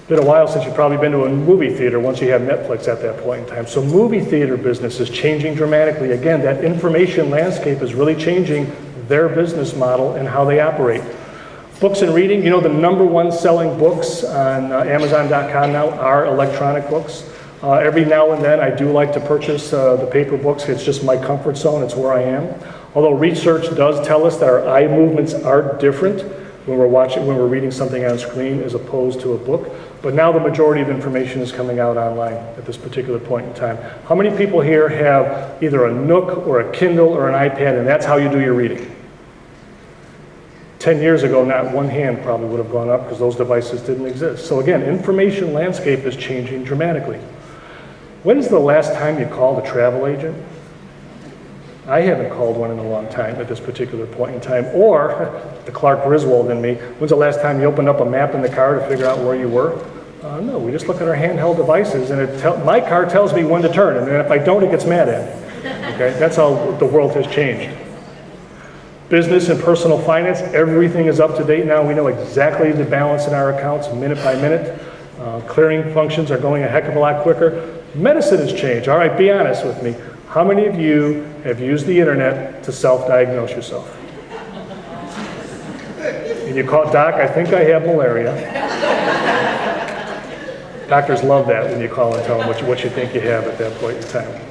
Been a while since you've probably been to a movie theater once you have Netflix at that point in time. So movie theater business is changing dramatically. Again, that information landscape is really changing their business model and how they operate. Books and reading, the number 1 selling books on Amazon.com now are electronic books. Every now and then I do like to purchase the paper books. It's just my comfort zone, it's where I am. Although research does tell us that our eye movements are different when we're reading something on screen as opposed to a book. But now the majority of information is coming out online at this particular point in time. How many people here have either a Nook or a Kindle or an iPad, and that's how you do your reading? 10 years ago, not one hand probably would have gone up because those devices didn't exist. So again, information landscape is changing dramatically. When's the last time you called a travel agent? I haven't called one in a long time at this particular point in time. Or, the Clark Griswold in me, when's the last time you opened up a map in the car to figure out where you were? No, we just look at our handheld devices and my car tells me when to turn, and then if I don't, it gets mad at me. Okay? That's how the world has changed. Business and personal finance, everything is up to date now. We know exactly the balance in our accounts minute by minute. Clearing functions are going a heck of a lot quicker. Medicine has changed. All right, be honest with me. How many of you have used the internet to self-diagnose yourself? And you call, Doc, I think I have malaria. Doctors love that when you call and tell them what you think you have at that point in time.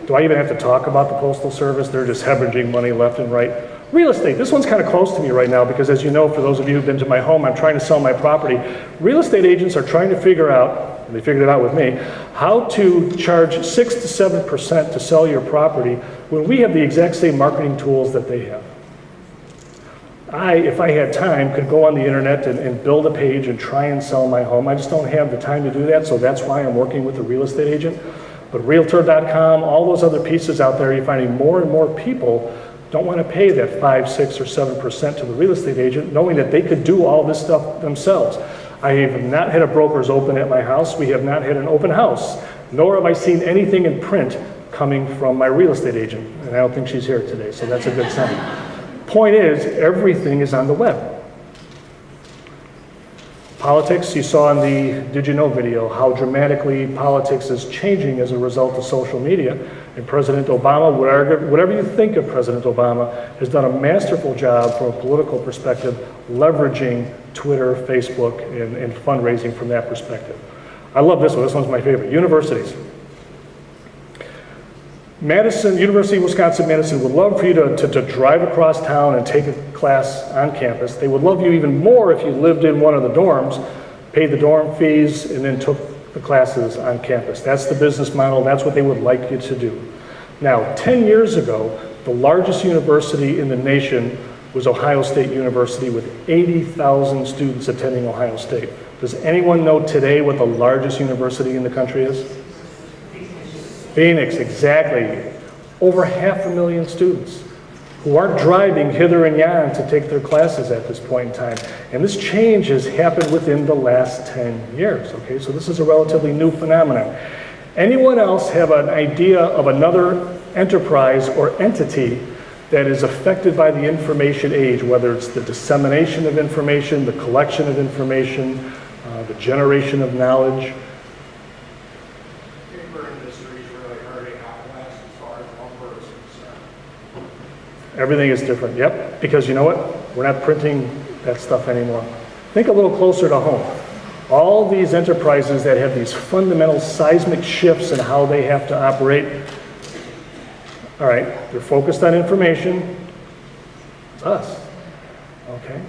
Do I even have to talk about the Postal Service? They're just hemorrhaging money left and right. Real estate, this one's kind of close to me right now because, as you know, for those of you who've been to my home, I'm trying to sell my property. Real estate agents are trying to figure out, and they figured it out with me, how to charge 6 to 7% to sell your property when we have the exact same marketing tools that they have. If I had time, could go on the internet and build a page and try and sell my home. I just don't have the time to do that, so that's why I'm working with a real estate agent. But Realtor.com, all those other pieces out there, you're finding more and more people don't want to pay that 5, 6, or 7% to the real estate agent, knowing that they could do all this stuff themselves. I have not had a broker's open at my house. We have not had an open house, nor have I seen anything in print coming from my real estate agent. And I don't think she's here today, so that's a good sign. Point is, everything is on the web. Politics, you saw in the Did You Know video how dramatically politics is changing as a result of social media. And President Obama, whatever you think of President Obama, has done a masterful job from a political perspective, leveraging Twitter, Facebook, and fundraising from that perspective. I love this one. This one's my favorite. Universities. University of Wisconsin-Madison would love for you to drive across town and take class on campus. They would love you even more if you lived in one of the dorms, paid the dorm fees, and then took the classes on campus. That's the business model. That's what they would like you to do. Now, 10 years ago, the largest university in the nation was Ohio State University with 80,000 students attending Ohio State. Does anyone know today what the largest university in the country is? Phoenix, exactly. Over 500,000 students who aren't driving hither and yon to take their classes at this point in time. And this change has happened within the last 10 years, okay? So this is a relatively new phenomenon. Anyone else have an idea of another enterprise or entity that is affected by the information age, whether it's the dissemination of information, the collection of information, the generation of knowledge? Paper industry is really hurting out west as far as lumber is concerned. Everything is different, yep, because you know what? We're not printing that stuff anymore. Think a little closer to home. All these enterprises that have these fundamental seismic shifts in how they have to operate, all right, they're focused on information. It's us, okay?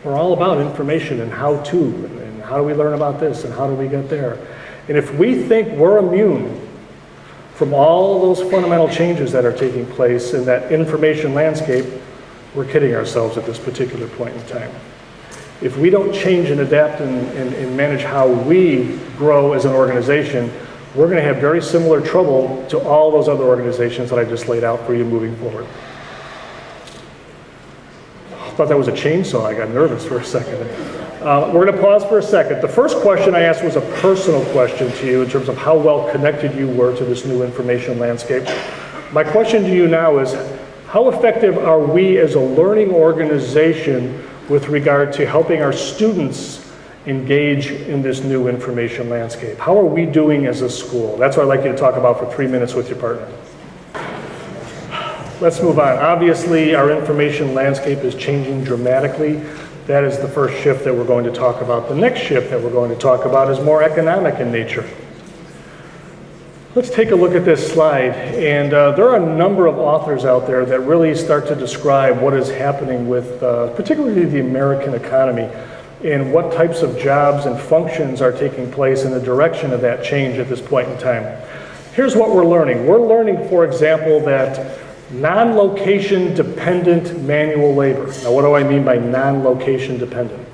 We're all about information and how to, and how do we learn about this, and how do we get there? And if we think we're immune from all those fundamental changes that are taking place in that information landscape, we're kidding ourselves at this particular point in time. If we don't change and adapt and manage how we grow as an organization, we're going to have very similar trouble to all those other organizations that I just laid out for you moving forward. I thought that was a chainsaw. I got nervous for a second. We're going to pause for a second. The first question I asked was a personal question to you in terms of how well connected you were to this new information landscape. My question to you now is, how effective are we as a learning organization with regard to helping our students engage in this new information landscape? How are we doing as a school? That's what I'd like you to talk about for 3 minutes with your partner. Let's move on. Obviously, our information landscape is changing dramatically. That is the first shift that we're going to talk about. The next shift that we're going to talk about is more economic in nature. Let's take a look at this slide. And there are a number of authors out there that really start to describe what is happening with particularly the American economy and what types of jobs and functions are taking place in the direction of that change at this point in time. Here's what we're learning. We're learning, for example, that non-location dependent manual labor. Now, what do I mean by non-location dependent?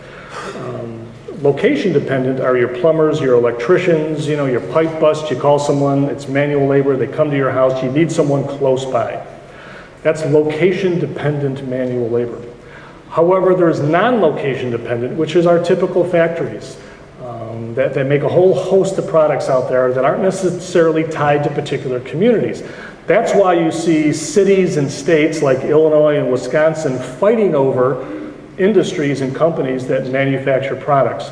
Location dependent are your plumbers, your electricians, you know, your pipe bust, you call someone, it's manual labor, they come to your house, you need someone close by. That's location dependent manual labor. However, there's non-location dependent, which is our typical factories that make a whole host of products out there that aren't necessarily tied to particular communities. That's why you see cities and states like Illinois and Wisconsin fighting over industries and companies that manufacture products.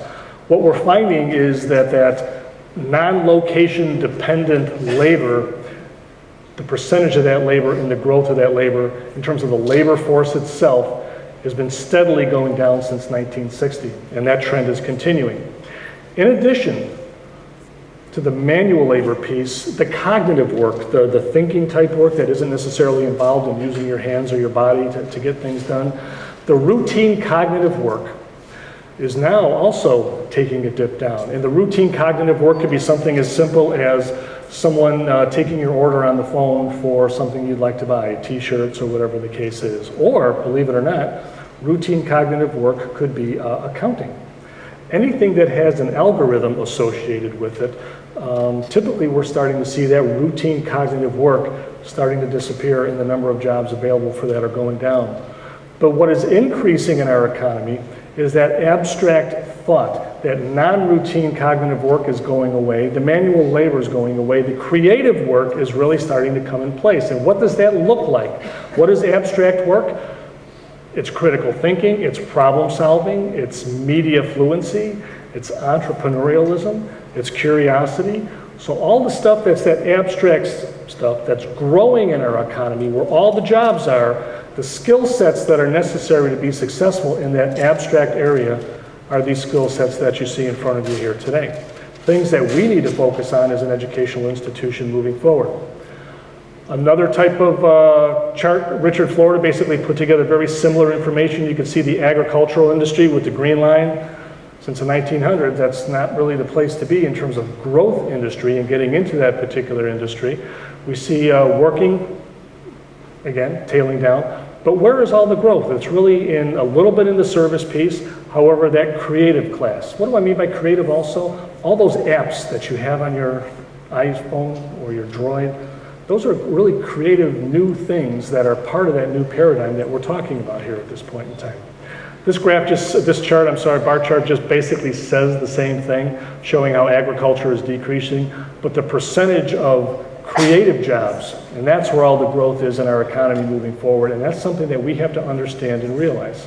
What we're finding is that non-location dependent labor, the percentage of that labor and the growth of that labor in terms of the labor force itself has been steadily going down since 1960, and that trend is continuing. In addition to the manual labor piece, the cognitive work, the thinking type work that isn't necessarily involved in using your hands or your body to get things done, the routine cognitive work is now also taking a dip down. And the routine cognitive work could be something as simple as someone taking your order on the phone for something you'd like to buy, t-shirts or whatever the case is. Or, believe it or not, routine cognitive work could be accounting. Anything that has an algorithm associated with it, typically we're starting to see that routine cognitive work starting to disappear, and the number of jobs available for that are going down. But what is increasing in our economy is that abstract thought, that non-routine cognitive work is going away, the manual labor is going away, the creative work is really starting to come in place. And what does that look like? What is abstract work? It's critical thinking, it's problem solving, it's media fluency, it's entrepreneurialism, it's curiosity. So all the stuff that's that abstract stuff that's growing in our economy, where all the jobs are, the skill sets that are necessary to be successful in that abstract area are these skill sets that you see in front of you here today. Things that we need to focus on as an educational institution moving forward. Another type of chart, Richard Florida basically put together very similar information. You can see the agricultural industry with the green line. Since the 1900s, that's not really the place to be in terms of growth industry and getting into that particular industry. We see working, again, tailing down. But where is all the growth? It's really in a little bit in the service piece. However, that creative class. What do I mean by creative also? All those apps that you have on your iPhone or your Droid, those are really creative new things that are part of that new paradigm that we're talking about here at this point in time. This graph bar chart just basically says the same thing, showing how agriculture is decreasing, but the percentage of creative jobs, and that's where all the growth is in our economy moving forward, and that's something that we have to understand and realize.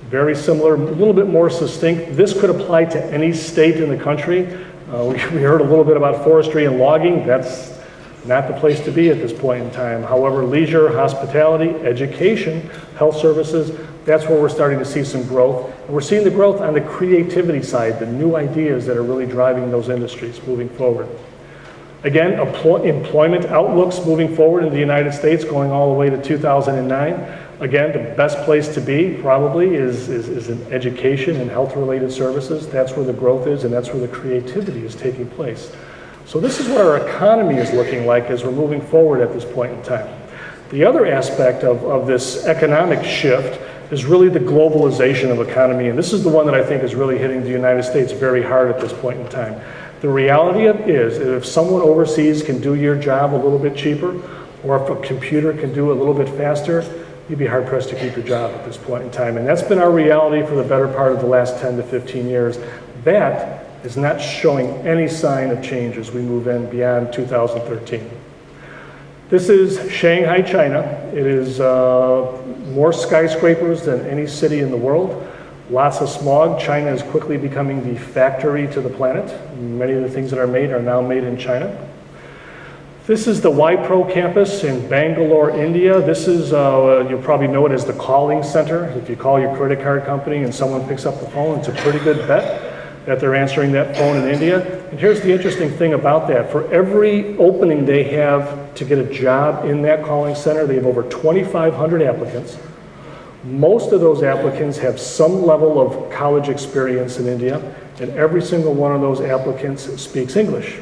Very similar, a little bit more succinct. This could apply to any state in the country. We heard a little bit about forestry and logging. That's not the place to be at this point in time. However, leisure, hospitality, education, health services, that's where we're starting to see some growth. And we're seeing the growth on the creativity side, the new ideas that are really driving those industries moving forward. Again, employment outlooks moving forward in the United States going all the way to 2009. Again, the best place to be probably is in education and health-related services. That's where the growth is, and that's where the creativity is taking place. So this is what our economy is looking like as we're moving forward at this point in time. The other aspect of this economic shift is really the globalization of economy, and this is the one that I think is really hitting the United States very hard at this point in time. The reality is that if someone overseas can do your job a little bit cheaper, or if a computer can do it a little bit faster, you'd be hard-pressed to keep your job at this point in time. And that's been our reality for the better part of the last 10 to 15 years. That is not showing any sign of change as we move in beyond 2013. This is Shanghai, China. It is more skyscrapers than any city in the world. Lots of smog. China is quickly becoming the factory to the planet. Many of the things that are made are now made in China. This is the YPro campus in Bangalore, India. This is, you'll probably know it as the calling center. If you call your credit card company and someone picks up the phone, it's a pretty good bet that they're answering that phone in India. And here's the interesting thing about that. For every opening they have to get a job in that calling center, they have over 2,500 applicants. Most of those applicants have some level of college experience in India, and every single one of those applicants speaks English.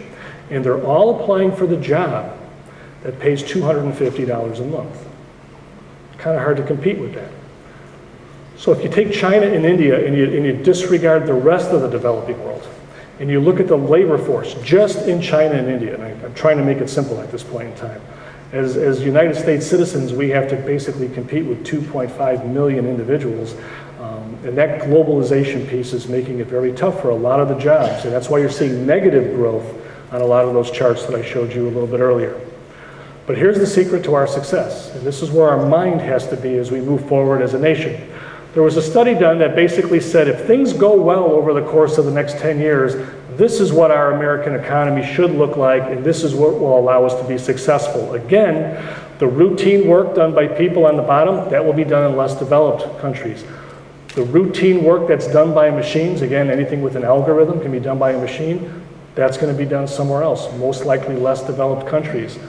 And they're all applying for the job that pays $250 a month. Kind of hard to compete with that. So if you take China and India and you disregard the rest of the developing world, and you look at the labor force just in China and India, and I'm trying to make it simple at this point in time, as United States citizens, we have to basically compete with 2.5 million individuals, and that globalization piece is making it very tough for a lot of the jobs, and that's why you're seeing negative growth on a lot of those charts that I showed you a little bit earlier. But here's the secret to our success, and this is where our mind has to be as we move forward as a nation. There was a study done that basically said if things go well over the course of the next 10 years, this is what our American economy should look like, and this is what will allow us to be successful. Again, the routine work done by people on the bottom, that will be done in less developed countries. The routine work that's done by machines, again, anything with an algorithm can be done by a machine, that's going to be done somewhere else, most likely less developed countries.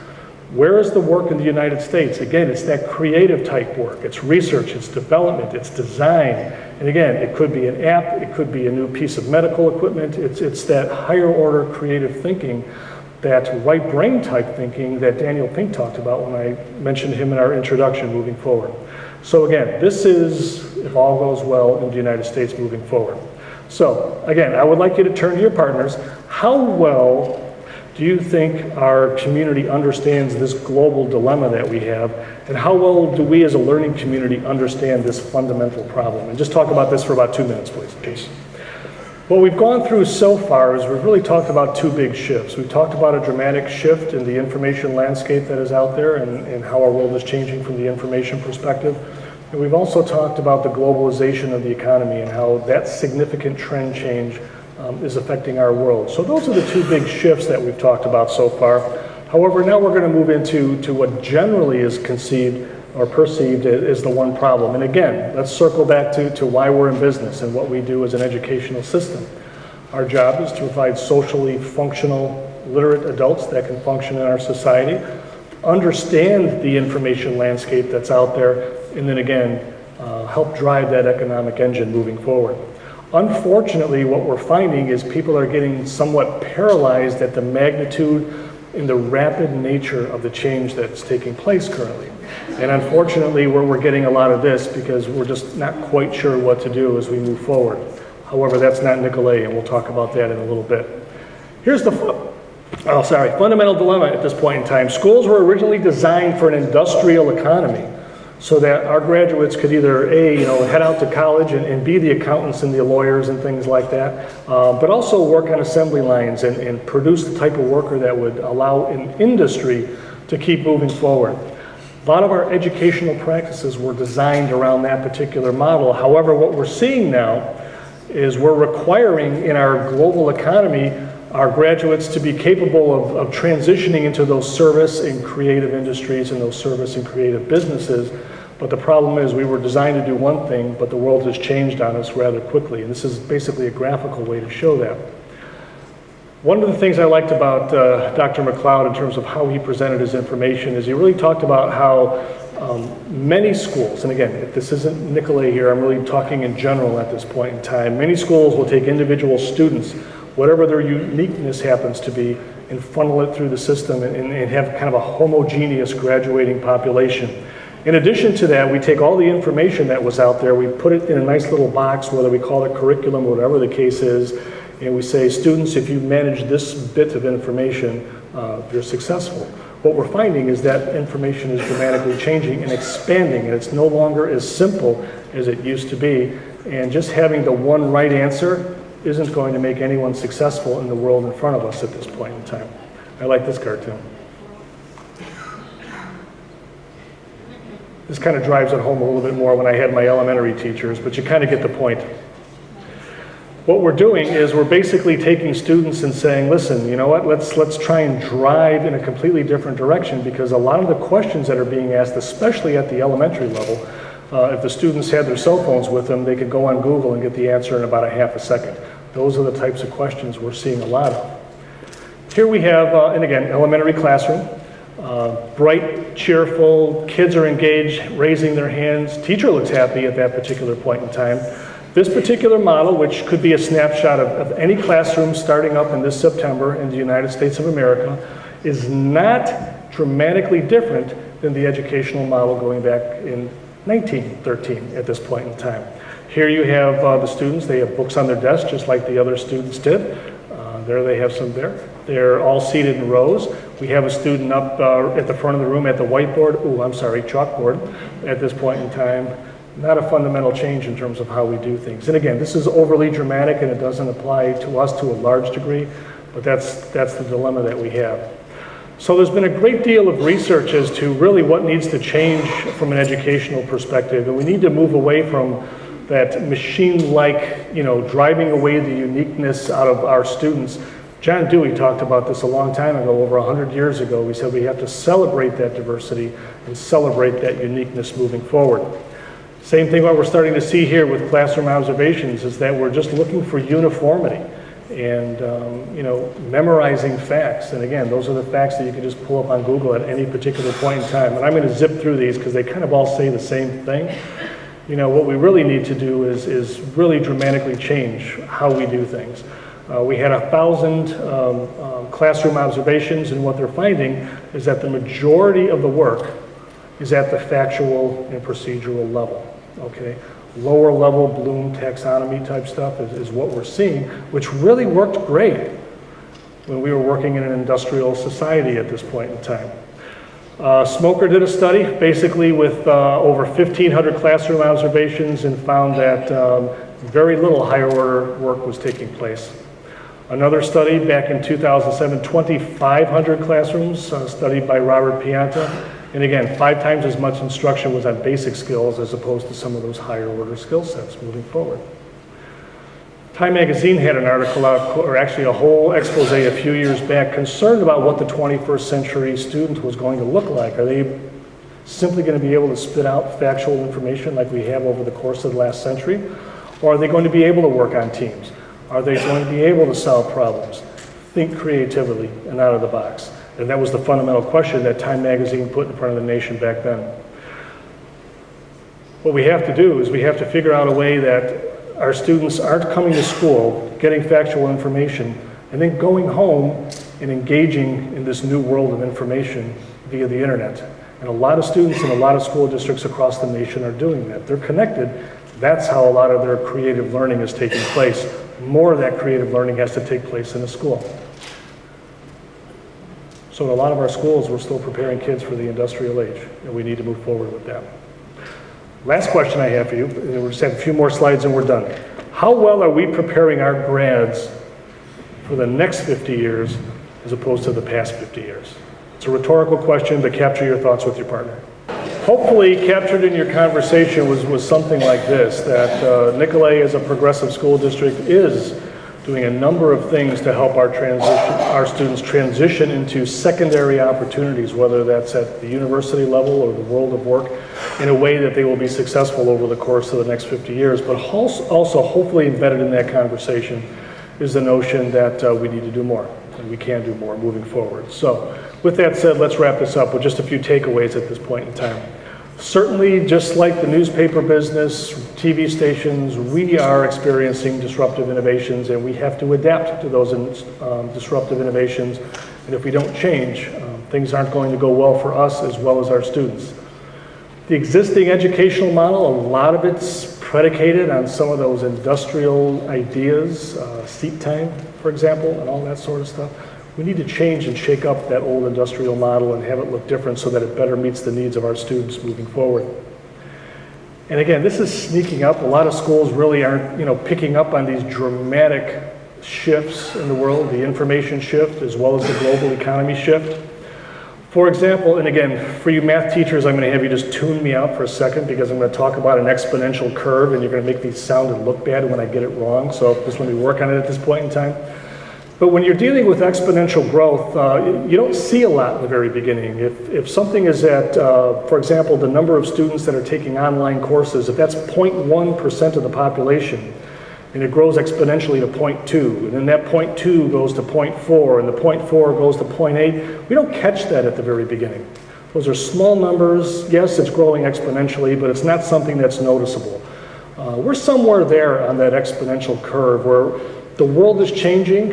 Where is the work in the United States? Again, it's that creative type work. It's research, it's development, it's design. And again, it could be an app, it could be a new piece of medical equipment. It's that higher order creative thinking, that right brain type thinking that Daniel Pink talked about when I mentioned him in our introduction moving forward. So again, this is, if all goes well, in the United States moving forward. So again, I would like you to turn to your partners. How well do you think our community understands this global dilemma that we have, and how well do we as a learning community understand this fundamental problem? And just talk about this for about 2 minutes, please. What we've gone through so far is we've really talked about two big shifts. We've talked about a dramatic shift in the information landscape that is out there and how our world is changing from the information perspective. And we've also talked about the globalization of the economy and how that significant trend change is affecting our world. So those are the two big shifts that we've talked about so far. However, now we're going to move into what generally is conceived or perceived as the one problem. And again, let's circle back to why we're in business and what we do as an educational system. Our job is to provide socially functional, literate adults that can function in our society. understand the information landscape that's out there, and then again, help drive that economic engine moving forward. Unfortunately, what we're finding is people are getting somewhat paralyzed at the magnitude and the rapid nature of the change that's taking place currently. And unfortunately, we're getting a lot of this because we're just not quite sure what to do as we move forward. However, that's not Nicolet, and we'll talk about that in a little bit. Here's the fundamental dilemma at this point in time. Schools were originally designed for an industrial economy so that our graduates could either head out to college and be the accountants and the lawyers and things like that, but also work on assembly lines and produce the type of worker that would allow an industry to keep moving forward. A lot of our educational practices were designed around that particular model. However, what we're seeing now is we're requiring in our global economy our graduates to be capable of transitioning into those service and creative industries and those service and creative businesses. But the problem is we were designed to do one thing, but the world has changed on us rather quickly. And this is basically a graphical way to show that. One of the things I liked about Dr. McLeod in terms of how he presented his information is he really talked about how many schools, and again, if this isn't Nicolet here, I'm really talking in general at this point in time, many schools will take individual students, whatever their uniqueness happens to be, and funnel it through the system and have kind of a homogeneous graduating population. In addition to that, we take all the information that was out there, we put it in a nice little box, whether we call it curriculum or whatever the case is, and we say, students, if you manage this bit of information, you're successful. What we're finding is that information is dramatically changing and expanding, and it's no longer as simple as it used to be, and just having the one right answer isn't going to make anyone successful in the world in front of us at this point in time. I like this cartoon. This kind of drives it home a little bit more when I had my elementary teachers, but you kind of get the point. What we're doing is we're basically taking students and saying, listen, you know what, let's try and drive in a completely different direction, because a lot of the questions that are being asked, especially at the elementary level, if the students had their cell phones with them, they could go on Google and get the answer in about a half a second. Those are the types of questions we're seeing a lot of. Here we have, and again, elementary classroom. Bright, cheerful, kids are engaged, raising their hands. Teacher looks happy at that particular point in time. This particular model, which could be a snapshot of any classroom starting up in this September in the United States of America, is not dramatically different than the educational model going back in 1913 at this point in time. Here you have the students, they have books on their desk just like the other students did. There they have some there. They're all seated in rows. We have a student up at the front of the room at the whiteboard, chalkboard at this point in time. Not a fundamental change in terms of how we do things. And again, this is overly dramatic and it doesn't apply to us to a large degree, but that's the dilemma that we have. So there's been a great deal of research as to really what needs to change from an educational perspective, and we need to move away from that machine-like, driving away the uniqueness out of our students. John Dewey talked about this a long time ago, over 100 years ago. We said we have to celebrate that diversity and celebrate that uniqueness moving forward. Same thing what we're starting to see here with classroom observations is that we're just looking for uniformity and memorizing facts. And again, those are the facts that you can just pull up on Google at any particular point in time. And I'm going to zip through these because they kind of all say the same thing. What we really need to do is really dramatically change how we do things. We had 1,000 classroom observations, and what they're finding is that the majority of the work is at the factual and procedural level. Okay, lower level Bloom taxonomy type stuff is what we're seeing, which really worked great when we were working in an industrial society at this point in time. Smoker did a study basically with over 1,500 classroom observations and found that very little higher order work was taking place. Another study back in 2007, 2,500 classrooms studied by Robert Pianta. And again, 5 times as much instruction was on basic skills as opposed to some of those higher order skill sets moving forward. Time magazine had an article out, or actually a whole expose a few years back, concerned about what the 21st century student was going to look like. Are they simply going to be able to spit out factual information like we have over the course of the last century? Or are they going to be able to work on teams? Are they going to be able to solve problems? think creatively and out of the box. And that was the fundamental question that Time Magazine put in front of the nation back then. What we have to do is we have to figure out a way that our students aren't coming to school, getting factual information, and then going home and engaging in this new world of information via the internet. And a lot of students in a lot of school districts across the nation are doing that. They're connected. That's how a lot of their creative learning is taking place. More of that creative learning has to take place in the school. So in a lot of our schools, we're still preparing kids for the industrial age, and we need to move forward with that. Last question I have for you, and we'll just have a few more slides and we're done. How well are we preparing our grads for the next 50 years as opposed to the past 50 years? It's a rhetorical question, but capture your thoughts with your partner. Hopefully captured in your conversation was something like this, that Nicolet as a progressive school district is doing a number of things to help our students transition into secondary opportunities, whether that's at the university level or the world of work, in a way that they will be successful over the course of the next 50 years. But also hopefully embedded in that conversation is the notion that we need to do more, and we can do more moving forward. So with that said, let's wrap this up with just a few takeaways at this point in time. Certainly, just like the newspaper business, TV stations, we are experiencing disruptive innovations, and we have to adapt to those disruptive innovations. And if we don't change, things aren't going to go well for us as well as our students. The existing educational model, a lot of it's predicated on some of those industrial ideas, seat time, for example, and all that sort of stuff. We need to change and shake up that old industrial model and have it look different so that it better meets the needs of our students moving forward. And again, this is sneaking up. A lot of schools really aren't, picking up on these dramatic shifts in the world, the information shift as well as the global economy shift. For example, and again, for you math teachers, I'm going to have you just tune me out for a second because I'm going to talk about an exponential curve and you're going to make me sound and look bad when I get it wrong. So just let me work on it at this point in time. But when you're dealing with exponential growth, you don't see a lot in the very beginning. If something is at, for example, the number of students that are taking online courses, if that's 0.1% of the population, and it grows exponentially to 0.2, and then that 0.2 goes to 0.4, and the 0.4 goes to 0.8, we don't catch that at the very beginning. Those are small numbers. Yes, it's growing exponentially, but it's not something that's noticeable. We're somewhere there on that exponential curve where the world is changing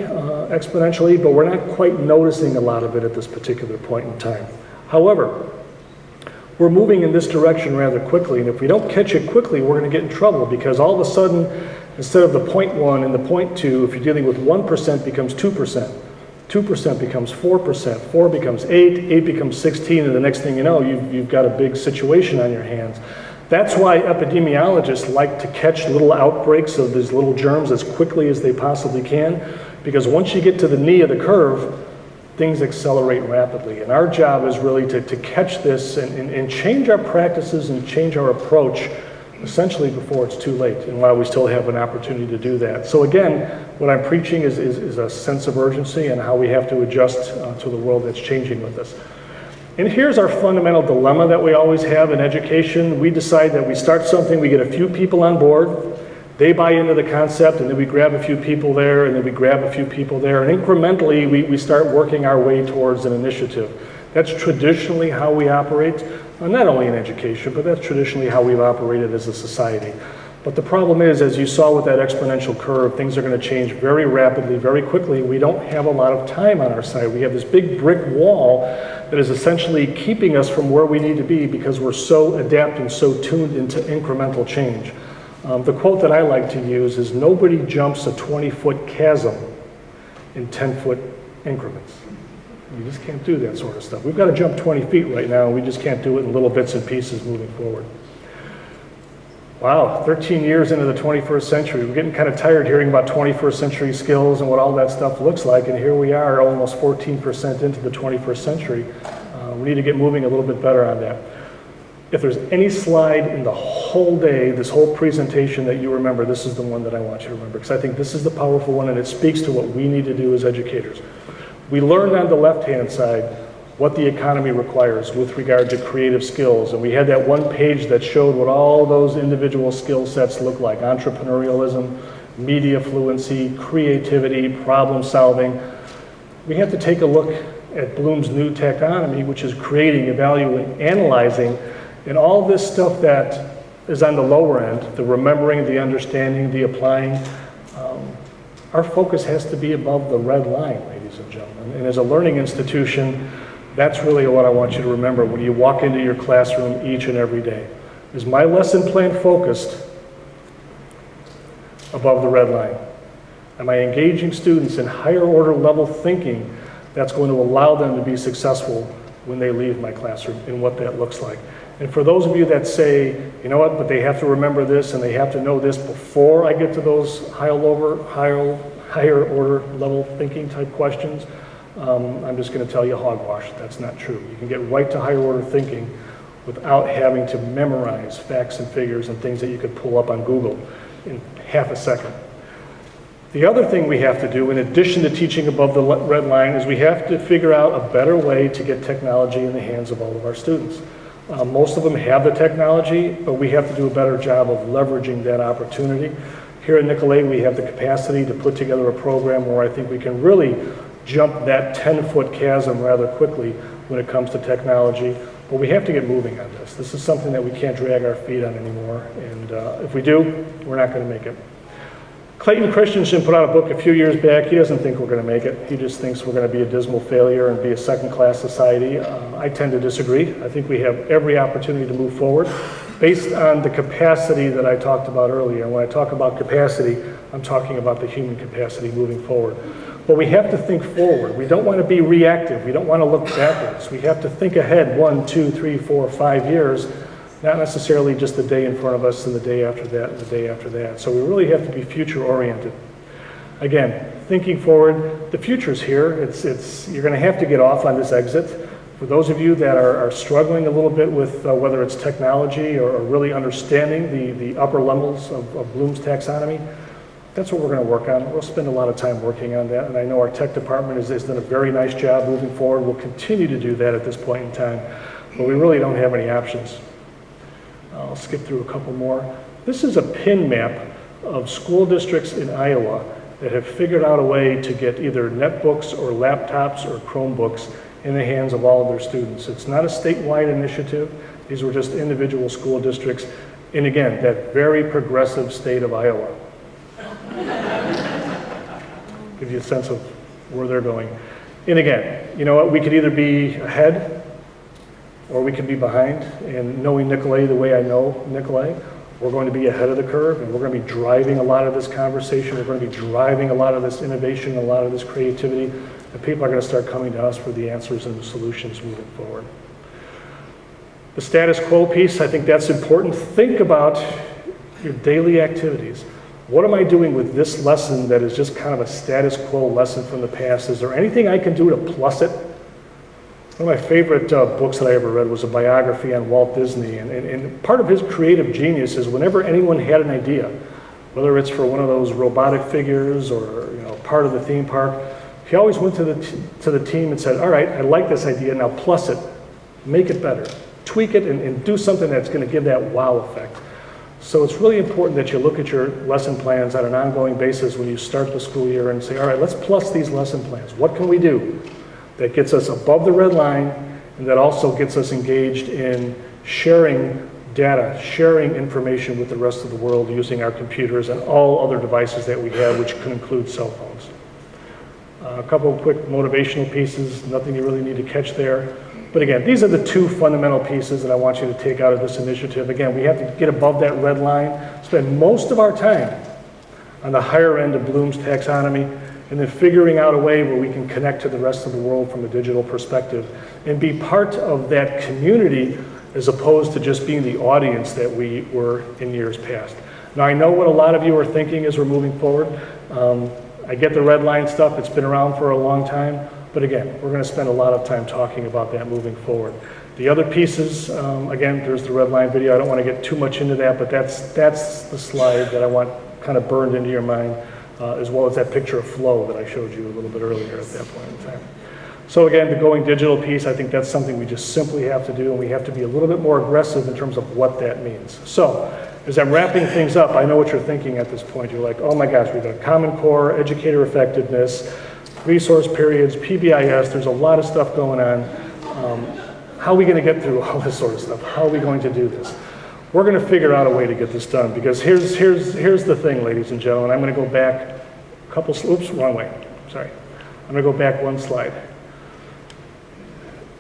exponentially, but we're not quite noticing a lot of it at this particular point in time. However, we're moving in this direction rather quickly, and if we don't catch it quickly, we're going to get in trouble because all of a sudden, instead of the 0.1 and the 0.2, if you're dealing with 1% becomes 2%, 2% becomes 4%, 4 becomes 8, 8 becomes 16, and the next thing you know, you've got a big situation on your hands. That's why epidemiologists like to catch little outbreaks of these little germs as quickly as they possibly can, because once you get to the knee of the curve, things accelerate rapidly. And our job is really to catch this and change our practices and change our approach essentially before it's too late and while we still have an opportunity to do that. So again, what I'm preaching is a sense of urgency and how we have to adjust to the world that's changing with us. And here's our fundamental dilemma that we always have in education. We decide that we start something, we get a few people on board, they buy into the concept, and then we grab a few people there, and then we grab a few people there, and incrementally we start working our way towards an initiative. That's traditionally how we operate, not only in education, but that's traditionally how we've operated as a society. But the problem is, as you saw with that exponential curve, things are going to change very rapidly, very quickly. We don't have a lot of time on our side. We have this big brick wall that is essentially keeping us from where we need to be because we're so adept and so tuned into incremental change. The quote that I like to use is, nobody jumps a 20-foot chasm in 10-foot increments. You just can't do that sort of stuff. We've got to jump 20 feet right now, and we just can't do it in little bits and pieces moving forward. Wow, 13 years into the 21st century. We're getting kind of tired hearing about 21st century skills and what all that stuff looks like, and here we are almost 14% into the 21st century. We need to get moving a little bit better on that. If there's any slide in the whole day, this whole presentation that you remember, this is the one that I want you to remember, because I think this is the powerful one and it speaks to what we need to do as educators. We learned on the left-hand side what the economy requires with regard to creative skills. And we had that one page that showed what all those individual skill sets look like: entrepreneurialism, media fluency, creativity, problem solving. we have to take a look at Bloom's new taxonomy, which is creating, evaluating, analyzing, and all this stuff that is on the lower end, the remembering, the understanding, the applying. Our focus has to be above the red line, ladies and gentlemen. And as a learning institution, that's really what I want you to remember when you walk into your classroom each and every day. Is my lesson plan focused above the red line? Am I engaging students in higher order level thinking that's going to allow them to be successful when they leave my classroom and what that looks like? And for those of you that say, you know what, but they have to remember this and they have to know this before I get to those higher order level thinking type questions, I'm just going to tell you hogwash. That's not true. You can get right to higher order thinking without having to memorize facts and figures and things that you could pull up on Google in half a second. The other thing we have to do, in addition to teaching above the red line, is we have to figure out a better way to get technology in the hands of all of our students. Most of them have the technology, but we have to do a better job of leveraging that opportunity. Here at Nicolet, we have the capacity to put together a program where I think we can really jump that 10-foot chasm rather quickly when it comes to technology. But we have to get moving on this. This is something that we can't drag our feet on anymore, and if we do, we're not going to make it. Clayton Christensen put out a book a few years back. He doesn't think we're going to make it. He just thinks we're going to be a dismal failure and be a second-class society. I tend to disagree. I think we have every opportunity to move forward based on the capacity that I talked about earlier. And when I talk about capacity, I'm talking about the human capacity moving forward. But we have to think forward. We don't want to be reactive. We don't want to look backwards. We have to think ahead 1, 2, 3, 4, 5 years, not necessarily just the day in front of us and the day after that and the day after that. So we really have to be future-oriented. Again, thinking forward, the future's here. You're going to have to get off on this exit. For those of you that are struggling a little bit with whether it's technology or really understanding the upper levels of Bloom's taxonomy, that's what we're going to work on. We'll spend a lot of time working on that, and I know our tech department has done a very nice job moving forward. We'll continue to do that at this point in time, but we really don't have any options. I'll skip through a couple more. This is a pin map of school districts in Iowa that have figured out a way to get either netbooks or laptops or Chromebooks in the hands of all of their students. It's not a statewide initiative. These were just individual school districts. And again, that very progressive state of Iowa. Give you a sense of where they're going. And again, you know what? We could either be ahead or we could be behind. And knowing Nicolet the way I know Nicolet, we're going to be ahead of the curve, and we're going to be driving a lot of this conversation. We're going to be driving a lot of this innovation, a lot of this creativity, and people are going to start coming to us for the answers and the solutions moving forward. The status quo piece, I think that's important. Think about your daily activities. What am I doing with this lesson that is just kind of a status quo lesson from the past? Is there anything I can do to plus it? One of my favorite books that I ever read was a biography on Walt Disney, and part of his creative genius is whenever anyone had an idea, whether it's for one of those robotic figures or part of the theme park, he always went to the team and said, all right, I like this idea, now plus it, make it better, tweak it, and do something that's going to give that wow effect. So it's really important that you look at your lesson plans on an ongoing basis when you start the school year and say, all right, let's plus these lesson plans. What can we do that gets us above the red line and that also gets us engaged in sharing data, sharing information with the rest of the world using our computers and all other devices that we have, which could include cell phones. A couple of quick motivational pieces, nothing you really need to catch there. But again, these are the two fundamental pieces that I want you to take out of this initiative. Again, we have to get above that red line, spend most of our time on the higher end of Bloom's taxonomy, and then figuring out a way where we can connect to the rest of the world from a digital perspective and be part of that community as opposed to just being the audience that we were in years past. Now, I know what a lot of you are thinking as we're moving forward. I get the red line stuff. It's been around for a long time. But again, we're going to spend a lot of time talking about that moving forward. The other pieces, again, there's the red line video. I don't want to get too much into that, but that's the slide that I want kind of burned into your mind, as well as that picture of flow that I showed you a little bit earlier at that point in time. So again, the going digital piece, I think that's something we just simply have to do, and we have to be a little bit more aggressive in terms of what that means. So as I'm wrapping things up, I know what you're thinking at this point. You're like, oh my gosh, we've got Common Core, educator effectiveness, resource periods, PBIS, there's a lot of stuff going on. How are we going to get through all this sort of stuff? How are we going to do this? We're going to figure out a way to get this done, because here's the thing, ladies and gentlemen. I'm going to go back a couple, oops, wrong way, sorry. I'm going to go back one slide.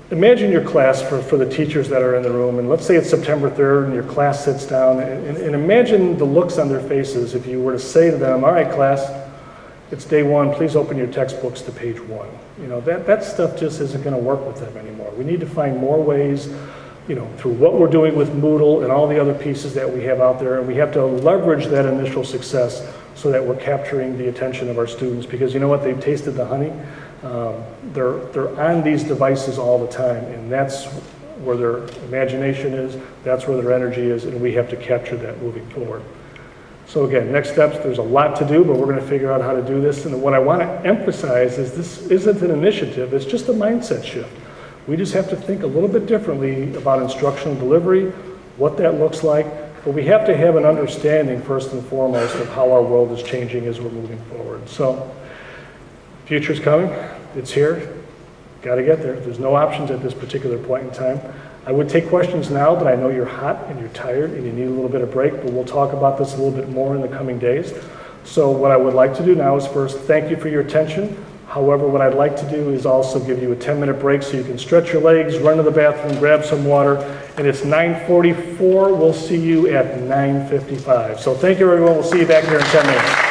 Imagine your class for the teachers that are in the room, and let's say it's September 3rd and your class sits down, and imagine the looks on their faces if you were to say to them, all right, class, it's day one, please open your textbooks to page 1. You know, that stuff just isn't going to work with them anymore. We need to find more ways, you know, through what we're doing with Moodle and all the other pieces that we have out there, and we have to leverage that initial success so that we're capturing the attention of our students, because you know what, they've tasted the honey. They're on these devices all the time, and that's where their imagination is, that's where their energy is, and we have to capture that moving forward. So again, next steps, there's a lot to do, but we're going to figure out how to do this. And what I want to emphasize is this isn't an initiative, it's just a mindset shift. We just have to think a little bit differently about instructional delivery, what that looks like, but we have to have an understanding first and foremost of how our world is changing as we're moving forward. So, future's coming, it's here, got to get there. There's no options at this particular point in time. I would take questions now, but I know you're hot and you're tired and you need a little bit of break, but we'll talk about this a little bit more in the coming days. So what I would like to do now is first thank you for your attention. However, what I'd like to do is also give you a 10-minute break so you can stretch your legs, run to the bathroom, grab some water, and it's 9:44. We'll see you at 9:55. So thank you, everyone. We'll see you back here in 10 minutes.